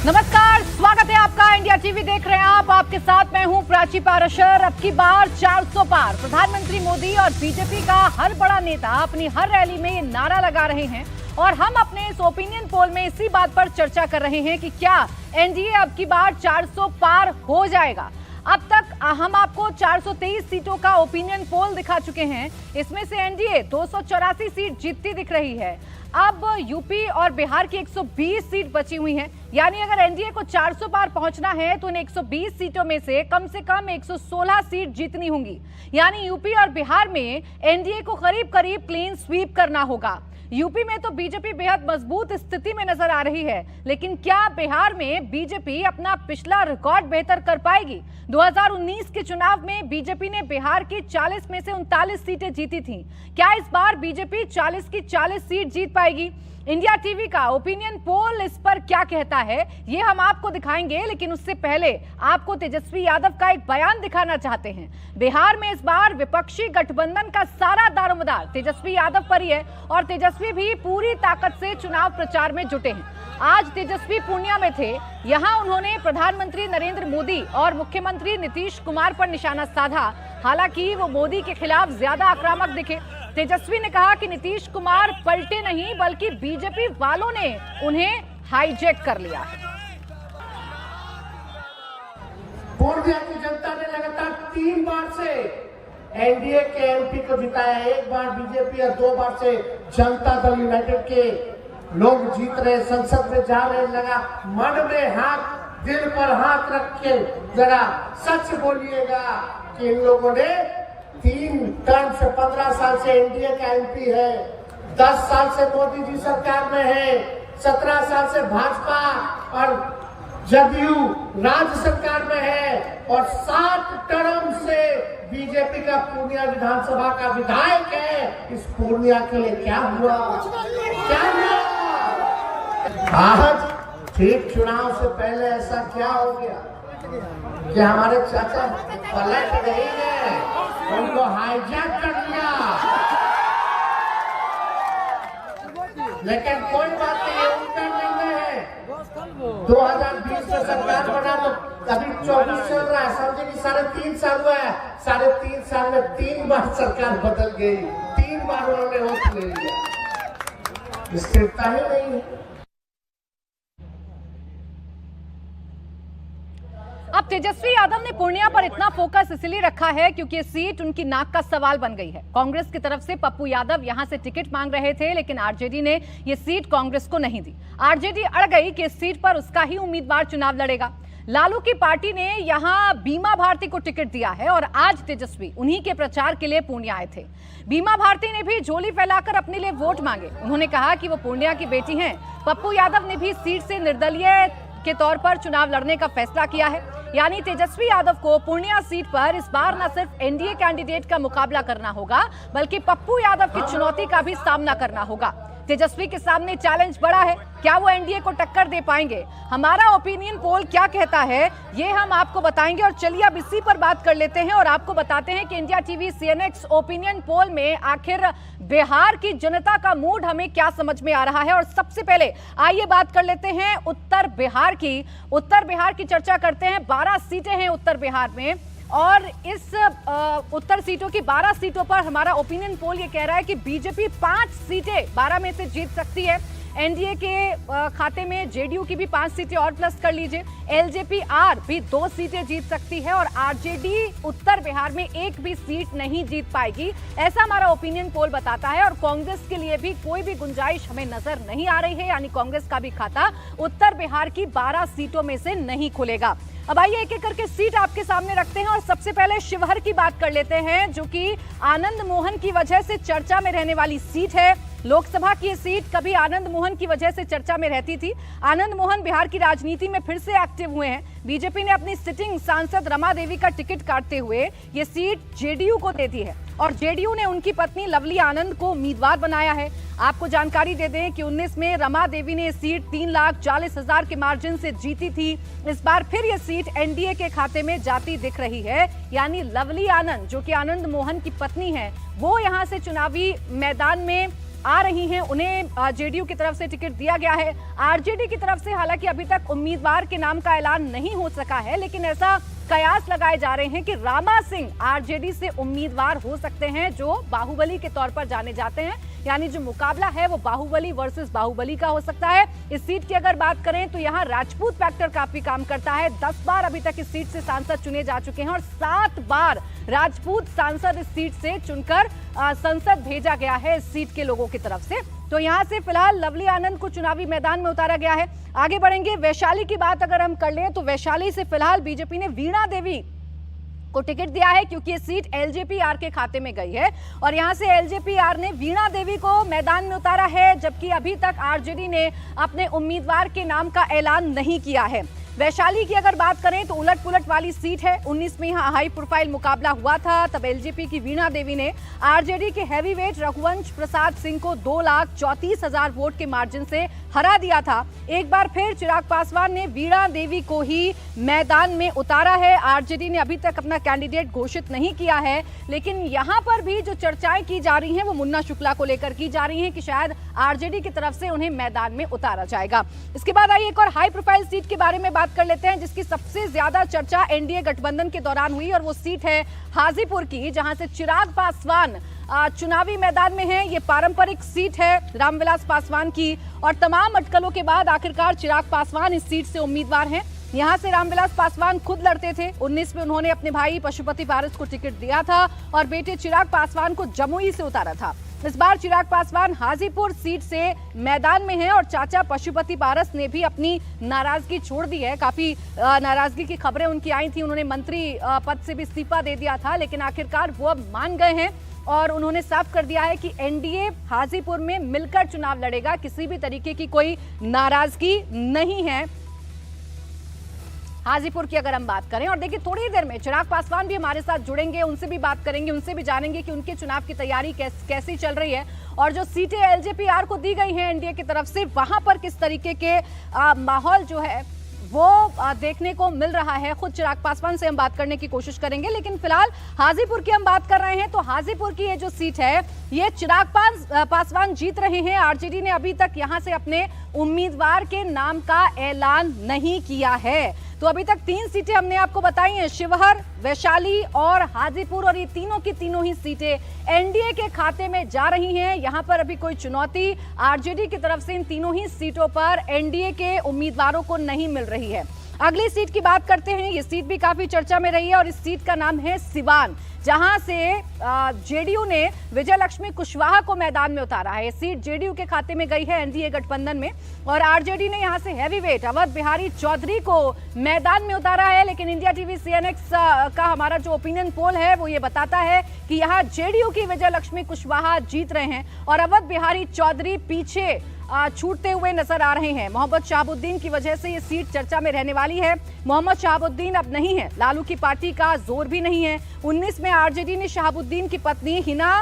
नमस्कार, स्वागत है आपका। इंडिया टीवी देख रहे हैं आप। आपके साथ मैं हूं प्राची पाराशर। अब की बार 400 पार। प्रधानमंत्री मोदी और बीजेपी का हर बड़ा नेता अपनी हर रैली में ये नारा लगा रहे हैं और हम अपने इस ओपिनियन पोल में इसी बात पर चर्चा कर रहे हैं कि क्या एनडीए अब की बार 400 पार हो जाएगा। अब तक हम आपको 423 सीटों का ओपिनियन पोल दिखा चुके हैं। इसमें से एनडीए 284 सीट जीतती दिख रही है। अब यूपी और बिहार की 120 सीट बची हुई हैं। यानी अगर एनडीए को 400 पार पहुंचना है तो इन 120 सीटों में से कम 116 सीट जीतनी होंगी। यानी यूपी और बिहार में एनडीए को करीब करीब क्लीन स्वीप करना होगा। यूपी में तो बीजेपी बेहद मजबूत स्थिति में नजर आ रही है, लेकिन क्या बिहार में बीजेपी अपना पिछला रिकॉर्ड बेहतर कर पाएगी? 2019 के चुनाव में बीजेपी ने बिहार की 40 में से 39 सीटें जीती थीं। क्या इस बार बीजेपी 40 की 40 सीट जीत पाएगी? इंडिया टीवी का ओपिनियन पोल इस पर क्या कहता है ये हम आपको दिखाएंगे, लेकिन उससे पहले आपको तेजस्वी यादव का एक बयान दिखाना चाहते हैं। बिहार में इस बार विपक्षी गठबंधन का सारा दारोमदार तेजस्वी यादव पर ही है और तेजस्वी भी पूरी ताकत से चुनाव प्रचार में जुटे हैं। आज तेजस्वी पूर्णिया में थे। यहां उन्होंने प्रधानमंत्री नरेंद्र मोदी और मुख्यमंत्री नीतीश कुमार पर निशाना साधा। हालांकि वो मोदी के खिलाफ ज्यादा आक्रामक दिखे। तेजस्वी ने कहा कि नीतीश कुमार पलटे नहीं, बल्कि बीजेपी वालों ने उन्हें हाईजैक कर लिया है। पूर्णिया की जनता ने लगातार 3 बार से एनडीए के एमपी को जिताया। 1 बार बीजेपी और 2 बार से जनता दल यूनाइटेड के लोग जीत रहे, संसद में जा रहे। लगा मन में हाथ, दिल पर हाथ रख के जरा सच बोलिएगा कि इन लोगों ने 3 टर्म से 15 साल से एनडीए का एमपी है, 10 साल से मोदी जी सरकार में है, 17 साल से भाजपा और जदयू राज्य सरकार में है और 7 टर्म से बीजेपी का पूर्णिया विधानसभा का विधायक है। इस पूर्णिया के लिए क्या हुआ? क्या हुआ? आज ठीक चुनाव से पहले ऐसा क्या हो गया कि हमारे चाचा पलट नहीं है, उनको हाईजैक कर दिया। लेकिन कोई बात नहीं, उनका निर्णय है। 2020 में सरकार बना तो अभी 24 चल रहा है। समझे कि 3.5 साल हुआ है। 3.5 साल में 3 बार सरकार बदल गई, 3 बार उन्होंने वोट ले लिया। स्थिरता ही नहीं है। अब तेजस्वी यादव ने पूर्णिया पर इतना फोकस इसलिए रखा है क्योंकि ये सीट उनकी नाक का सवाल बन गई है। कांग्रेस की तरफ से पप्पू यादव यहां से टिकट मांग रहे थे, लेकिन आरजेडी ने ये सीट कांग्रेस को नहीं दी। आरजेडी अड़ गई कि इस सीट पर उसका ही उम्मीदवार चुनाव लड़ेगा। लालू की पार्टी ने यहां बीमा भारती को टिकट दिया है और आज तेजस्वी उन्हीं के प्रचार के लिए पूर्णिया आए थे। बीमा भारती ने भी झोली फैलाकर अपने लिए वोट मांगे। उन्होंने कहा कि वो पूर्णिया की बेटी हैं। पप्पू यादव ने भी सीट से निर्दलीय के तौर पर चुनाव लड़ने का फैसला किया है। यानी तेजस्वी यादव को पूर्णिया सीट पर इस बार न सिर्फ एनडीए कैंडिडेट का मुकाबला करना होगा, बल्कि पप्पू यादव की चुनौती का भी सामना करना होगा। तेजस्वी के सामने चैलेंज बड़ा है। क्या वो एनडीए को टक्कर दे पाएंगे? हमारा ओपिनियन पोल क्या कहता है ये हम आपको बताएंगे। और चलिए अब इसी पर बात कर लेते हैं और आपको बताते हैं कि India TV CNX opinion poll में आखिर बिहार की जनता का मूड हमें क्या समझ में आ रहा है। और सबसे पहले आइए बात कर लेते हैं उत्तर बिहार की। उत्तर बिहार की चर्चा करते हैं। 12 सीटें हैं उत्तर बिहार में और इस उत्तर सीटों की 12 सीटों पर हमारा ओपिनियन पोल ये कह रहा है कि बीजेपी 5 सीटें 12 में से जीत सकती है। एनडीए के खाते में जेडीयू की भी 5 सीटें और प्लस कर लीजिए। एलजेपी आर भी 2 सीटें जीत सकती है और आरजेडी उत्तर बिहार में 1 भी सीट नहीं जीत पाएगी, ऐसा हमारा ओपिनियन पोल बताता है। और कांग्रेस के लिए भी कोई भी गुंजाइश हमें नजर नहीं आ रही है, यानी कांग्रेस का भी खाता उत्तर बिहार की 12 सीटों में से नहीं खुलेगा। अब आइए एक एक करके सीट आपके सामने रखते हैं और सबसे पहले शिवहर की बात कर लेते हैं, जो कि आनंद मोहन की वजह से चर्चा में रहने वाली सीट है। लोकसभा की ये सीट कभी आनंद मोहन की वजह से चर्चा में रहती थी। आनंद मोहन बिहार की राजनीति में फिर से एक्टिव हुए हैं। बीजेपी ने अपनी सिटिंग सांसद रमा देवी का टिकट काटते हुए ये सीट जेडीयू को दे दी है और जेडीयू ने उनकी पत्नी लवली आनंद को उम्मीदवार बनाया है। आपको जानकारी दे दें कि 19 में रमा देवी ने सीट 3,40,000 के मार्जिन से जीती थी। इस बार फिर ये सीट एनडीए के खाते में जाती दिख रही है, यानी लवली आनंद जो कि आनंद मोहन की पत्नी है वो यहां से चुनावी मैदान में आ रही हैं उन्हें जेडीयू की तरफ से टिकट दिया गया है। आरजेडी की तरफ से हालांकि अभी तक उम्मीदवार के नाम का ऐलान नहीं हो सका है, लेकिन ऐसा कयास लगाए जा रहे हैं कि रामा सिंह आरजेडी से उम्मीदवार हो सकते हैं, जो बाहुबली के तौर पर जाने जाते हैं। यानी जो मुकाबला है वो बाहुबली वर्सेस बाहुबली का हो सकता है। इस सीट की अगर बात करें तो यहाँ राजपूत फैक्टर काफी काम करता है। 10 बार अभी तक इस सीट से सांसद चुने जा चुके हैं और 7 बार राजपूत सांसद इस सीट से चुनकर संसद भेजा गया है इस सीट के लोगों की तरफ से। तो यहाँ से फिलहाल लवली आनंद को चुनावी मैदान में उतारा गया है। आगे बढ़ेंगे, वैशाली की बात अगर हम कर लें तो वैशाली से फिलहाल बीजेपी ने वीणा देवी को टिकट दिया है, क्योंकि ये सीट एलजेपीआर के खाते में गई है और यहां से एलजेपीआर ने वीणा देवी को मैदान में उतारा है, जबकि अभी तक आरजेडी ने अपने उम्मीदवार के नाम का ऐलान नहीं किया है। वैशाली की अगर बात करें तो उलट पुलट वाली सीट है। 19 में यहाँ हाई प्रोफाइल मुकाबला हुआ था, तब एलजेपी की वीणा देवी ने आरजेडी के हैवीवेट रघुवंश प्रसाद सिंह को 2,34,000 वोट के मार्जिन से हरा दिया था। एक बार फिर चिराग पासवान ने वीणा देवी को ही मैदान में उतारा है। आरजेडी ने अभी तक अपना कैंडिडेट घोषित नहीं किया है, लेकिन यहाँ पर भी जो चर्चाएं की जा रही हैं वो मुन्ना शुक्ला को लेकर की जा रही हैं कि शायद आरजेडी की तरफ से उन्हें मैदान में उतारा जाएगा। इसके बाद आइए एक और हाई प्रोफाइल सीट के बारे में बात कर लेते हैं, जिसकी सबसे ज्यादा चर्चा एनडीए गठबंधन के दौरान हुई और वो सीट है हाजीपुर की, जहां से चिराग पासवान चुनावी मैदान में है। ये पारंपरिक सीट है रामविलास पासवान की और तमाम अटकलों के बाद आखिरकार चिराग पासवान इस सीट से उम्मीदवार हैं। यहाँ से रामविलास पासवान खुद लड़ते थे। 19 में उन्होंने अपने भाई पशुपति पारस को टिकट दिया था और बेटे चिराग पासवान को जमुई से उतारा था। इस बार चिराग पासवान हाजीपुर सीट से मैदान में हैं और चाचा पशुपति पारस ने भी अपनी नाराजगी छोड़ दी है। काफी नाराजगी की खबरें उनकी आई थी, उन्होंने मंत्री पद से भी इस्तीफा दे दिया था, लेकिन आखिरकार वो अब मान गए हैं और उन्होंने साफ कर दिया है कि एनडीए हाजीपुर में मिलकर चुनाव लड़ेगा, किसी भी तरीके की कोई नाराजगी नहीं है हाजीपुर की अगर हम बात करें। और देखिए थोड़ी देर में चिराग पासवान भी हमारे साथ जुड़ेंगे, उनसे भी बात करेंगे, उनसे भी जानेंगे कि उनके चुनाव की तैयारी कैसी चल रही है और जो सीटें एलजेपीआर को दी गई हैं एनडीए की तरफ से, वहां पर किस तरीके के माहौल जो है वो देखने को मिल रहा है। खुद चिराग पासवान से हम बात करने की कोशिश करेंगे, लेकिन फिलहाल हाजीपुर की हम बात कर रहे हैं। तो हाजीपुर की ये जो सीट है ये चिराग पासवान जीत रहे हैं। आरजेडी ने अभी तक यहां से अपने उम्मीदवार के नाम का ऐलान नहीं किया है। तो अभी तक 3 सीटें हमने आपको बताई हैं, शिवहर, वैशाली और हाजीपुर, और ये तीनों की तीनों ही सीटें एनडीए के खाते में जा रही हैं। यहां पर अभी कोई चुनौती आरजेडी की तरफ से इन तीनों ही सीटों पर एनडीए के उम्मीदवारों को नहीं मिल रही है। अगली सीट की बात करते हैं। ये सीट भी काफी चर्चा में रही है और इस सीट का नाम है सिवान, जहां से जेडीयू ने विजय लक्ष्मी कुशवाहा को मैदान में उतारा है। ये सीट जेडीयू के खाते में गई है एनडीए गठबंधन में और आरजेडी ने यहां से हैवीवेट अवध बिहारी चौधरी को मैदान में उतारा है। लेकिन इंडिया टीवी सीएनएक्स का हमारा जो ओपिनियन पोल है वो ये बताता है कि यहाँ जेडीयू की विजय लक्ष्मी कुशवाहा जीत रहे हैं और अवध बिहारी चौधरी पीछे छूटते हुए नजर आ रहे हैं। मोहम्मद शहाबुद्दीन की वजह से ये सीट चर्चा में रहने वाली है। मोहम्मद शहाबुद्दीन अब नहीं है, लालू की पार्टी का जोर भी नहीं है। 19 में आरजेडी ने शहाबुद्दीन की पत्नी हिना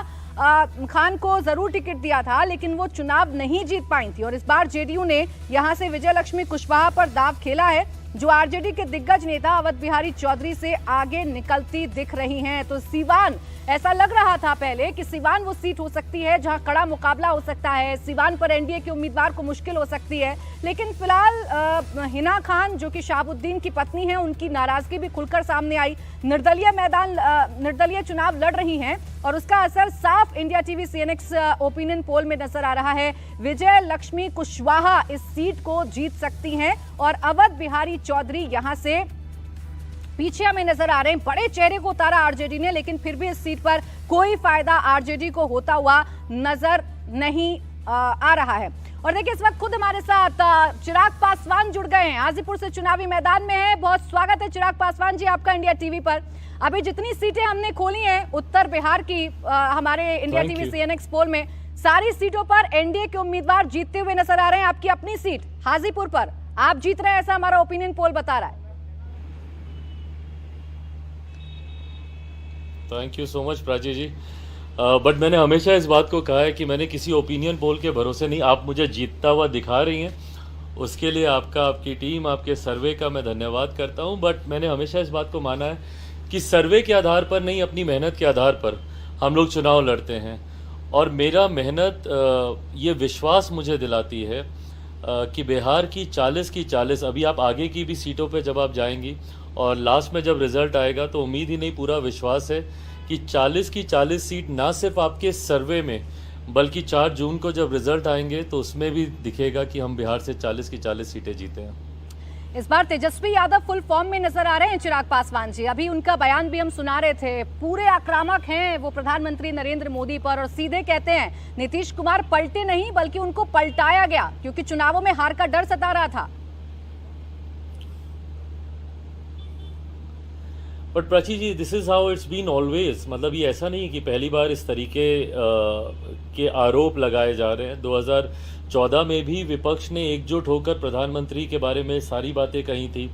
खान को जरूर टिकट दिया था, लेकिन वो चुनाव नहीं जीत पाई थी और इस बार जेडीयू ने यहां से विजय लक्ष्मी कुशवाहा पर दाव खेला है, जो आरजेडी के दिग्गज नेता अवध बिहारी चौधरी से आगे निकलती दिख रही हैं। तो सिवान, ऐसा लग रहा था पहले कि सिवान वो सीट हो सकती है जहां कड़ा मुकाबला हो सकता है, सिवान पर एनडीए के उम्मीदवार को मुश्किल हो सकती है, लेकिन फिलहाल हिना खान जो कि शहाबुद्दीन की पत्नी है, उनकी नाराजगी भी खुलकर सामने आई। निर्दलीय चुनाव लड़ रही हैं और उसका असर साफ India TV CNX opinion poll में नजर आ रहा है। विजय लक्ष्मी कुशवाहा इस सीट को जीत सकती हैं और अवध बिहारी चौधरी यहां से पीछे हमें नजर आ रहे हैं। बड़े चेहरे को उतारा आरजेडी ने, लेकिन फिर भी इस सीट पर कोई फायदा आरजेडी को होता हुआ नजर नहीं आ रहा है। और देखिए इस वक्त खुद हमारे साथ चिराग पासवान जुड़ गए हैं, हाजीपुर से चुनावी मैदान में है। बहुत स्वागत है चिराग पासवान जी आपका इंडिया टीवी पर। अभी जितनी सीटें हमने खोली हैं उत्तर बिहार की हमारे इंडिया टीवी सीएनएक्स पोल में, सारी सीटों पर एनडीए के उम्मीदवार जीतते हुए नजर आ रहे हैं। आपकी अपनी सीट हाजीपुर पर आप जीत रहे हैं, ऐसा हमारा ओपिनियन पोल बता रहा है। Thank you so much Prachi ji. But मैंने हमेशा इस बात को कहा है कि मैंने किसी ओपिनियन पोल के भरोसे नहीं, आप मुझे जीतता हुआ दिखा रही हैं, उसके लिए आपका, आपकी टीम, आपके सर्वे का मैं धन्यवाद करता हूं। बट मैंने हमेशा इस बात को माना है कि सर्वे के आधार पर नहीं, अपनी मेहनत के आधार पर हम लोग चुनाव लड़ते हैं और मेरा मेहनत ये विश्वास मुझे दिलाती है कि बिहार की 40 अभी आप आगे की भी सीटों पे जब आप जाएंगी और लास्ट में जब रिज़ल्ट आएगा तो उम्मीद ही नहीं पूरा विश्वास है कि 40 की 40 सीट ना सिर्फ आपके सर्वे में बल्कि 4 जून को जब रिज़ल्ट आएंगे तो उसमें भी दिखेगा कि हम बिहार से 40 की 40 सीटें जीते हैं। इस बार तेजस्वी यादव फुल फॉर्म में नजर आ रहे हैं चिराग पासवान जी। अभी उनका बयान भी हम सुना रहे थे, पूरे आक्रामक हैं वो प्रधानमंत्री नरेंद्र मोदी पर और सीधे कहते हैं नीतीश कुमार पलटे नहीं बल्कि उनको पलटाया गया क्योंकि चुनावों में हार का डर सता रहा था। But Prachi ji, this is how it's been always. मतलब ये ऐसा नहीं कि पहली बार इस तरीके के आरोप लगाए जा रहे हैं। 2014 में भी विपक्ष ने एकजुट होकर प्रधानमंत्री के बारे में सारी बातें कही थी।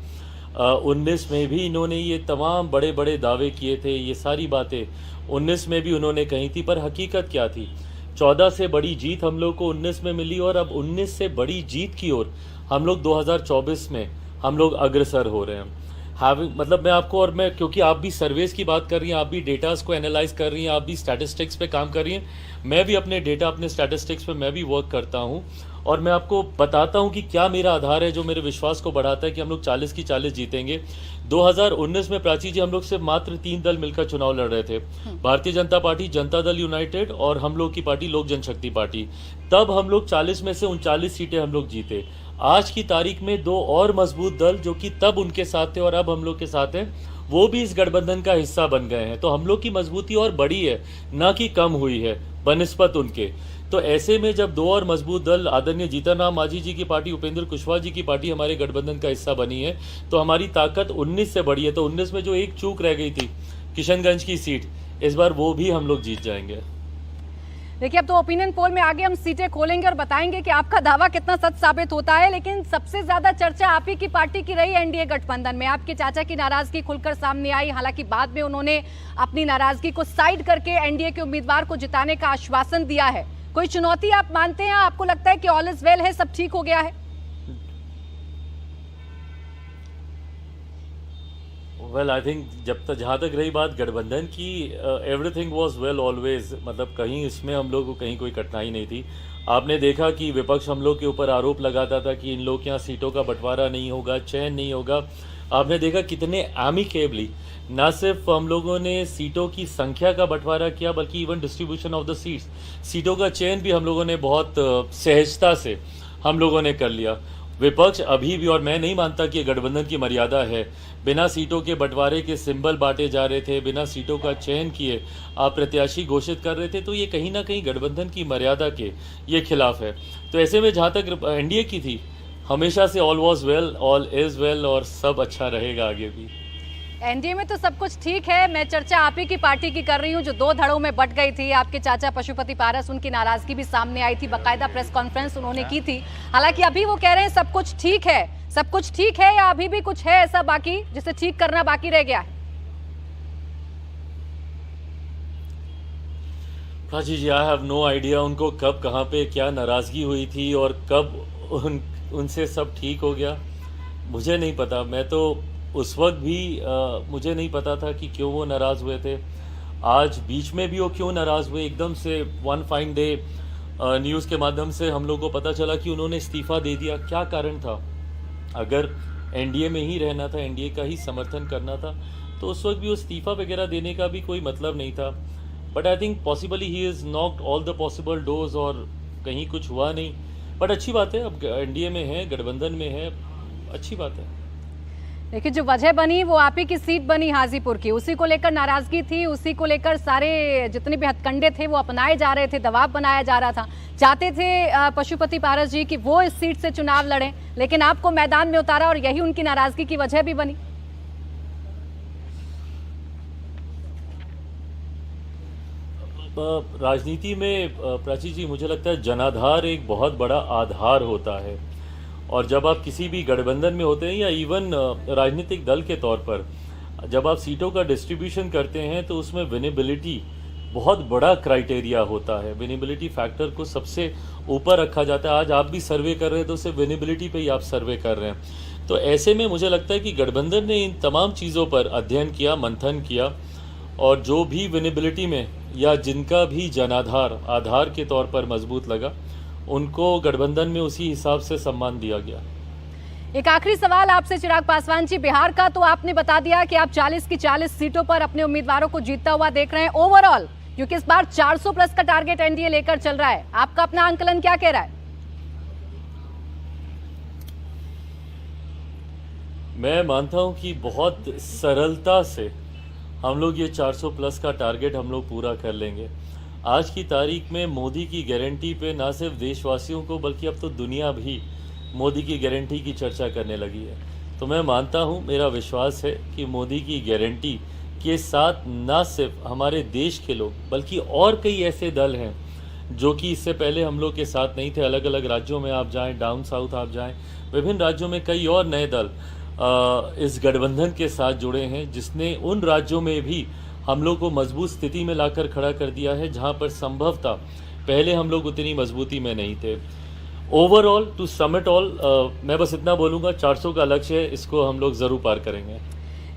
19 में भी इन्होंने ये तमाम बड़े बड़े दावे किए थे, ये सारी बातें 19 में भी उन्होंने कही थी। पर हकीकत क्या थी? 14 से बड़ी जीत हम लोग को 19 में मिली और अब 19 से बड़ी जीत की ओर हम लोग 2024 में हम लोग अग्रसर हो रहे हैं। मतलब मैं आपको, और मैं, क्योंकि आप भी सर्वेस की बात कर रही हैं, आप भी डेटास को एनालाइज कर रही हैं, आप भी स्टैटिस्टिक्स पे काम कर रही हैं, मैं भी अपने डेटा अपने स्टैटिस्टिक्स पे मैं भी वर्क करता हूं और मैं आपको बताता हूं कि क्या मेरा आधार है जो मेरे विश्वास को बढ़ाता है कि हम लोग 40 की 40 जीतेंगे। 2019 में प्राची जी हम लोग से मात्र 3 दल मिलकर चुनाव लड़ रहे थे, भारतीय जनता पार्टी, जनता दल यूनाइटेड और हम लोग की पार्टी लोक जनशक्ति पार्टी। तब हम लोग 40 में से 39 सीटें हम लोग जीते। आज की तारीख में 2 और मजबूत दल जो कि तब उनके साथ थे और अब हम लोग के साथ हैं, वो भी इस गठबंधन का हिस्सा बन गए हैं। तो हम लोग की मजबूती और बढ़ी है, ना कि कम हुई है बनिस्बत उनके। तो ऐसे में जब 2 और मजबूत दल, आदरणीय जीतन राम मांझी जी की पार्टी, उपेंद्र कुशवाहा जी की पार्टी हमारे गठबंधन का हिस्सा बनी है, तो हमारी ताकत 19 से बढ़ी है। तो 19 में जो एक चूक रह गई थी, किशनगंज की सीट, इस बार वो भी हम लोग जीत जाएंगे। देखिए, अब तो ओपिनियन पोल में आगे हम सीटें खोलेंगे और बताएंगे कि आपका दावा कितना सच साबित होता है। लेकिन सबसे ज्यादा चर्चा आप ही की पार्टी की रही एनडीए गठबंधन में। आपके चाचा की नाराजगी खुलकर सामने आई, हालांकि बाद में उन्होंने अपनी नाराजगी को साइड करके एनडीए के उम्मीदवार को जिताने का आश्वासन दिया है। कोई चुनौती आप मानते हैं? आपको लगता है कि ऑल इज वेल है, सब ठीक हो गया है? वेल, आई थिंक जहाँ तक रही बात गठबंधन की, एवरीथिंग वाज वेल ऑलवेज। मतलब कहीं इसमें हम लोग को कहीं कोई कठिनाई नहीं थी। आपने देखा कि विपक्ष हम लोग के ऊपर आरोप लगाता था कि इन लोग के यहाँ सीटों का बंटवारा नहीं होगा, चयन नहीं होगा। आपने देखा कितने एमिकेबली ना सिर्फ हम लोगों ने सीटों की संख्या का बंटवारा किया बल्कि even distribution of the seats, सीटों का चयन भी हम लोगों ने बहुत सहजता से हम लोगों ने कर लिया। विपक्ष अभी भी, और मैं नहीं मानता कि गठबंधन की मर्यादा है, बिना सीटों के बंटवारे के सिंबल बांटे जा रहे थे, बिना सीटों का चयन किए आप प्रत्याशी घोषित कर रहे थे, तो ये कहीं ना कहीं गठबंधन की मर्यादा के ये खिलाफ है। तो ऐसे में जहाँ तक एनडीए की थी, हमेशा से all was well, all is well और सब अच्छा रहेगा आगे भी। एनडीए में तो सब कुछ ठीक है। मैं चर्चा आप ही की पार्टी की कर रही हूँ जो 2 धड़ों में बट गई थी। आपके चाचा पशुपति पारस, उनकी नाराजगी भी सामने आई थी, बाकायदा प्रेस कॉन्फ्रेंस उन्होंने की थी। हालांकि अभी वो कह रहे हैं सब कुछ ठीक है। सब कुछ ठीक है या अभी भी कुछ है ऐसा बाकी जिसे ठीक करना बाकी रह गया है? प्राची जी, आई हैव नो आइडिया उनको कब कहाँ पे क्या नाराजगी हुई थी और कब उनसे सब ठीक हो गया, मुझे नहीं पता। मैं तो उस वक्त भी मुझे नहीं पता था कि क्यों वो नाराज़ हुए थे। आज बीच में भी वो क्यों नाराज़ हुए, एकदम से वन फाइन डे न्यूज़ के माध्यम से हम लोग को पता चला कि उन्होंने इस्तीफ़ा दे दिया। क्या कारण था? अगर एनडीए में ही रहना था, एनडीए का ही समर्थन करना था, तो उस वक्त भी वो इस्तीफ़ा वगैरह देने का भी कोई मतलब नहीं था। But I think possibly he is knocked all the possible doors और कहीं कुछ हुआ नहीं। बट अच्छी बात है, अब एनडीए में है, गठबंधन में है, अच्छी बात है। देखिए, जो वजह बनी वो आप ही की सीट बनी हाजीपुर की, उसी को लेकर नाराजगी थी, उसी को लेकर सारे जितने भी हथकंडे थे वो अपनाए जा रहे थे, दबाव बनाया जा रहा था। चाहते थे पशुपति पारस जी कि वो इस सीट से चुनाव लड़ें, लेकिन आपको मैदान में उतारा और यही उनकी नाराजगी की वजह भी बनी। राजनीति में प्राची जी, मुझे लगता है जनाधार एक बहुत बड़ा आधार होता है। और जब आप किसी भी गठबंधन में होते हैं या इवन राजनीतिक दल के तौर पर जब आप सीटों का डिस्ट्रीब्यूशन करते हैं तो उसमें विनेबिलिटी बहुत बड़ा क्राइटेरिया होता है। विनेबिलिटी फैक्टर को सबसे ऊपर रखा जाता है। आज आप भी सर्वे कर रहे हैं तो सिर्फ विनेबिलिटी पे ही आप सर्वे कर रहे हैं। तो ऐसे में मुझे लगता है कि गठबंधन ने इन तमाम चीज़ों पर अध्ययन किया, मंथन किया और जो भी विनेबिलिटी में या जिनका भी जनाधार आधार के तौर पर मजबूत लगा, उनको गठबंधन में उसी हिसाब से सम्मान दिया गया। एक आखिरी सवाल आपसे चिराग पासवान जी, बिहार का तो आपने बता दिया कि आप 40 की 40 सीटों पर अपने उम्मीदवारों को जीतता हुआ देख रहे हैं ओवरऑल, क्योंकि इस बार 400 प्लस का टारगेट एनडीए लेकर चल रहा है। आपका अपना आंकलन क्या कह रहा है? मैं मानता हूं कि बहुत सरलता से हम लोग ये 400 प्लस का टारगेट हम लोग पूरा कर लेंगे। आज की तारीख में मोदी की गारंटी पे ना सिर्फ देशवासियों को बल्कि अब तो दुनिया भी मोदी की गारंटी की चर्चा करने लगी है। तो मैं मानता हूं, मेरा विश्वास है कि मोदी की गारंटी के साथ ना सिर्फ हमारे देश के लोग बल्कि और कई ऐसे दल हैं जो कि इससे पहले हम लोग के साथ नहीं थे। अलग अलग राज्यों में आप जाएं, डाउन साउथ आप जाएं, विभिन्न राज्यों में कई और नए दल इस गठबंधन के साथ जुड़े हैं, जिसने उन राज्यों में भी हम लोग को मजबूत स्थिति में लाकर खड़ा कर दिया है जहां पर संभवतः पहले हम लोग उतनी मजबूती में नहीं थे। ओवरऑल टू समिट ऑल, मैं बस इतना बोलूँगा, 400 का लक्ष्य है, इसको हम लोग ज़रूर पार करेंगे।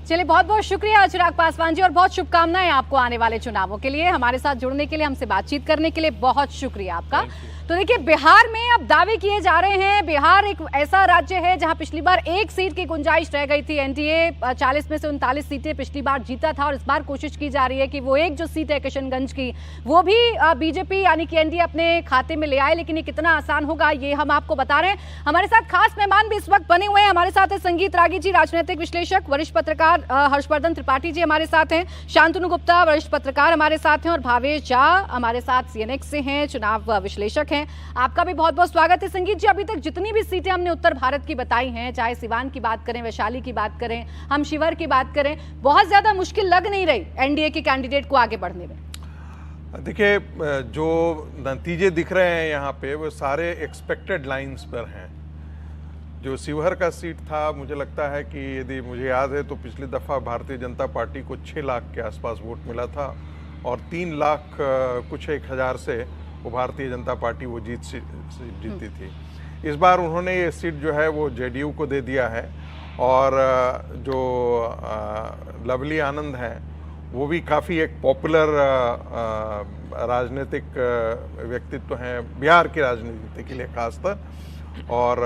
चलिए, बहुत बहुत शुक्रिया चिराग पासवान जी और बहुत शुभकामनाएं आपको आने वाले चुनावों के लिए। हमारे साथ जुड़ने के लिए, हमसे बातचीत करने के लिए बहुत शुक्रिया आपका। तो देखिए, बिहार में अब दावे किए जा रहे हैं। बिहार एक ऐसा राज्य है जहां पिछली बार एक सीट की गुंजाइश रह गई थी। एनडीए 40 में से 39 सीटें पिछली बार जीता था और इस बार कोशिश की जा रही है कि वो एक जो सीट है किशनगंज की, वो भी बीजेपी यानी कि एनडीए अपने खाते में ले आए। लेकिन ये कितना आसान होगा ये हम आपको बता रहे हैं। हमारे साथ खास मेहमान भी इस वक्त बने हुए हैं। हमारे साथ है संगीत रागी जी, राजनीतिक विश्लेषक, वरिष्ठ पत्रकार हर्षवर्धन त्रिपाठी जी हमारे साथ हैं, शांतनु गुप्ता वरिष्ठ पत्रकार हमारे साथ हैं और भावेश झा हमारे साथ सीएनएक्स से हैं, चुनाव विश्लेषक हैं। आपका भी बहुत बहुत स्वागत है। संगीत जी, अभी तक जितनी भी सीटें हमने उत्तर भारत की बताई हैं, चाहे सिवान की बात करें, वैशाली की बात करें, हम शिवर की बात करें, बहुत ज्यादा मुश्किल लग नहीं रही एनडीए के कैंडिडेट को आगे बढ़ने में। देखिए, जो नतीजे दिख रहे हैं यहाँ पे वो सारे एक्सपेक्टेड लाइंस पर हैं। जो शिवहर का सीट था, मुझे लगता है कि यदि मुझे याद है तो पिछली दफ़ा भारतीय जनता पार्टी को 6 लाख के आसपास वोट मिला था और 3 लाख कुछ 1,000 से वो भारतीय जनता पार्टी वो जीती थी। इस बार उन्होंने ये सीट जो है वो जेडीयू को दे दिया है और जो लवली आनंद हैं वो भी काफ़ी एक पॉपुलर राजनीतिक व्यक्तित्व हैं बिहार की राजनीति के लिए खासतर, और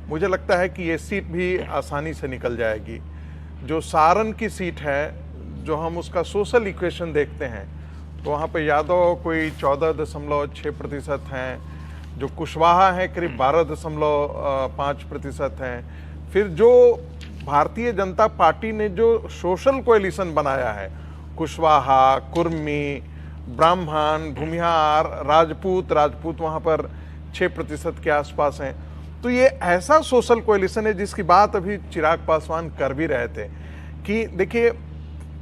मुझे लगता है कि ये सीट भी आसानी से निकल जाएगी। जो सारण की सीट है, जो हम उसका सोशल इक्वेशन देखते हैं, तो वहाँ पे यादव कोई 14.6% हैं, जो कुशवाहा है करीब 12.5% हैं। फिर जो भारतीय जनता पार्टी ने जो सोशल कोएलिशन बनाया है, कुशवाहा, कुर्मी, ब्राह्मण, भूमिहार, राजपूत वहाँ पर 6% के आसपास हैं। तो ये ऐसा सोशल कोएलिशन है जिसकी बात अभी चिराग पासवान कर भी रहे थे कि देखिए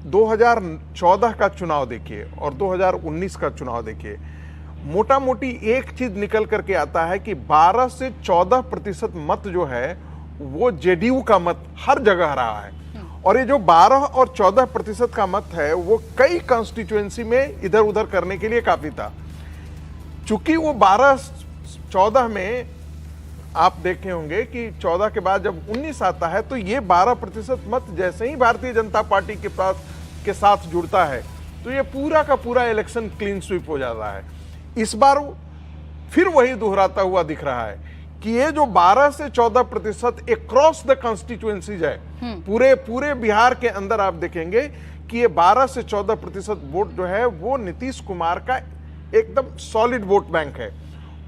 2014 का चुनाव देखिए और 2019 का चुनाव देखिए, मोटा मोटी एक चीज निकल करके आता है कि 12 से 14% मत जो है वो जेडीयू का मत हर जगह रहा है। और ये जो 12 और 14% का मत है वो कई कॉन्स्टिट्यूएंसी में इधर उधर करने के लिए काफी था। चूंकि वो 12-14 में आप देखे होंगे कि 14 के बाद जब 19 आता है तो ये 12% मत जैसे ही भारतीय जनता पार्टी के साथ जुड़ता है तो ये पूरा का पूरा इलेक्शन क्लीन स्वीप हो जाता है। इस बार फिर वही दोहराता हुआ दिख रहा है कि ये जो 12 से 14% अक्रॉस द कॉन्स्टिट्यूएंसीज है, पूरे बिहार के अंदर आप देखेंगे कि ये 12 से 14% वोट जो है वो नीतीश कुमार का एकदम सॉलिड वोट बैंक है।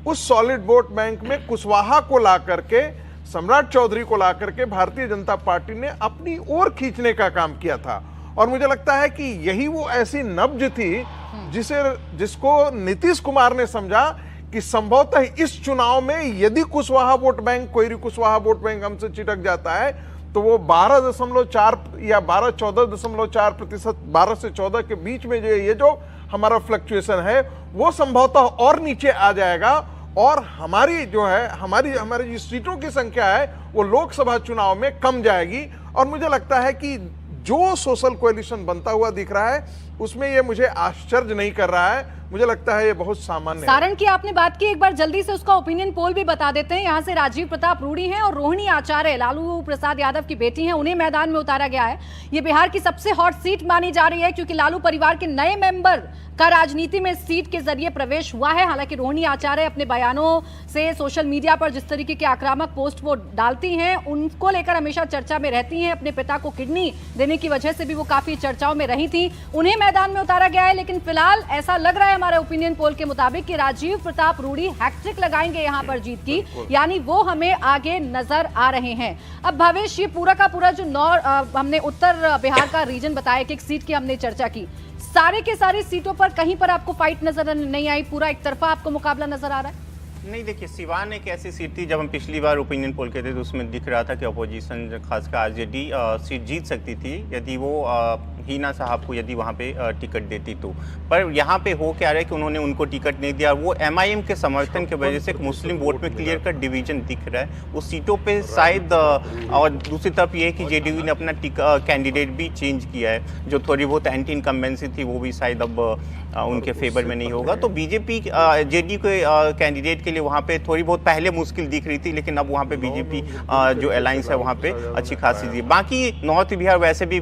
उस सॉलिड वोट बैंक में कुशवाहा को ला करके, सम्राट चौधरी को ला करके भारतीय जनता पार्टी ने अपनी ओर खींचने का काम किया था। और मुझे लगता है कि यही वो ऐसी नब्ज थी जिसको नीतीश कुमार ने समझा कि संभवतः इस चुनाव में यदि कुशवाहा वोट बैंक, कोई कुशवाहा वोट बैंक हमसे चिटक जाता है तो वो 12.4 या 14.4%, 12 से 14 के बीच में ये जो हमारा फ्लक्चुएशन है वो संभवतः और नीचे आ जाएगा और हमारी जो है हमारी जो सीटों की संख्या है वो लोकसभा चुनाव में कम जाएगी। और मुझे लगता है कि जो सोशल कोएलिशन बनता हुआ दिख रहा है उसमें ये मुझे आश्चर्य नहीं कर रहा है, मुझे लगता है ये बहुत सामान्य है। सारण की आपने बात की, एक बार जल्दी से उसका ओपिनियन पोल भी बता देते हैं। यहाँ से राजीव प्रताप रूडी हैं और रोहिणी आचार्य लालू प्रसाद यादव की बेटी हैं, उन्हें मैदान में उतारा गया है। ये बिहार की सबसे हॉट सीट मानी जा रही है क्योंकि लालू परिवार के नए मेंबर का राजनीति में इस सीट के जरिए प्रवेश हुआ है। हालांकि रोहिणी आचार्य अपने बयानों से सोशल मीडिया पर जिस तरीके के आक्रामक पोस्ट वो डालती हैं, उनको लेकर हमेशा चर्चा में रहती हैं। अपने पिता को किडनी देने की वजह से भी वो काफी चर्चाओं में रही थी। उन्हें मैदान में उतारा गया है, लेकिन फिलहाल ऐसा लग रहा है हमारे ओपिनियन पोल के मुताबिक कि राजीव प्रताप रूडी हैट्रिक लगाएंगे यहां पर जीत की, यानी वो हमें आगे नजर आ रहे हैं। अब भावेश, ये पूरा का पूरा जो हमने उत्तर बिहार का रीजन बताया कि एक सीट की हमने चर्चा की, सारे के सारी सीटों पर कहीं पर आपको फाइट नजर नहीं आई, पूरा एक तरफा आपको मुकाबला नजर आ रहा है? नहीं, देखिए, सिवान एक ऐसी सीट थी, जब हम पिछली बार ओपिनियन पोल के थे तो उसमें दिख रहा था कि अपोजिशन खासकर आरजेडी सीट जीत सकती थी यदि वो हीना साहब को यदि वहाँ पे टिकट देती तो। पर यहाँ पे हो क्या रहा है कि उन्होंने उनको टिकट नहीं दिया। वो एमआईएम के समर्थन की वजह से मुस्लिम वोट में क्लियर कट डिवीजन दिख रहा है उस सीटों पे शायद। और दूसरी तरफ ये है कि जेडीयू ने अपना कैंडिडेट भी चेंज किया है, जो थोड़ी बहुत एंटी इनकम्बेंसी थी वो भी शायद अब उनके फेवर में नहीं होगा। तो बीजेपी जेडीयू के कैंडिडेट के लिए वहाँ पे थोड़ी बहुत पहले मुश्किल दिख रही थी, लेकिन अब वहाँ पे बीजेपी जो अलायंस है वहाँ पे अच्छी खासी थी। बाकी नॉर्थ बिहार वैसे भी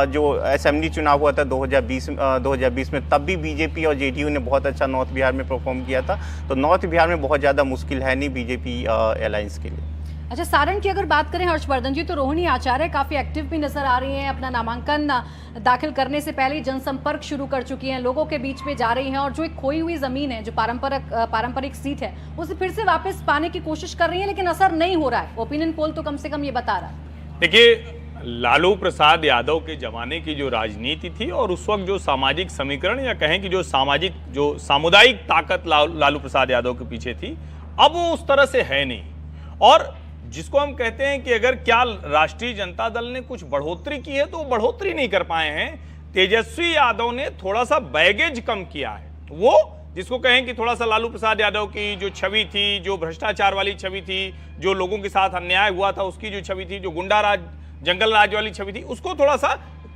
जो असेंबली चुनाव हुआ था 2020 में, तब भी बीजेपी और जेडीयू ने बहुत अच्छा नॉर्थ बिहार में परफॉर्म किया था। तो नॉर्थ बिहार में बहुत ज़्यादा मुश्किल है नहीं बीजेपी अलायंस के लिए। अच्छा, सारण की अगर बात करें हर्षवर्धन जी, तो रोहिणी आचार्य काफी एक्टिव भी नजर आ रही हैं। अपना नामांकन दाखिल करने से पहले जनसंपर्क शुरू कर चुकी हैं, लोगों के बीच में जा रही हैं और जो एक खोई हुई जमीन है, जो पारंपरिक सीट है, उसे फिर से वापस पाने की कोशिश कर रही है, लेकिन असर नहीं हो रहा है। ओपिनियन पोल तो कम से कम ये बता रहा है। देखिए, लालू प्रसाद यादव के जमाने की जो राजनीति थी और उस वक्त जो सामाजिक समीकरण या कहें कि जो सामुदायिक ताकत लालू प्रसाद यादव के पीछे थी, अब वो उस तरह से है नहीं। और जिसको हम कहते हैं कि अगर क्या राष्ट्रीय जनता दल ने कुछ बढ़ोतरी की है तो वो बढ़ोतरी नहीं कर पाए हैं। तेजस्वी यादव ने थोड़ा सा बैगेज कम किया है। वो जिसको कहें कि थोड़ा सा लालू प्रसाद यादव की जो छवि थी, जो भ्रष्टाचार वाली छवि थी, जो लोगों के साथ अन्याय हुआ था उसकी जो छवि थी, जो गुंडा राज जंगल राज वाली छवि थी, उसको थोड़ा सा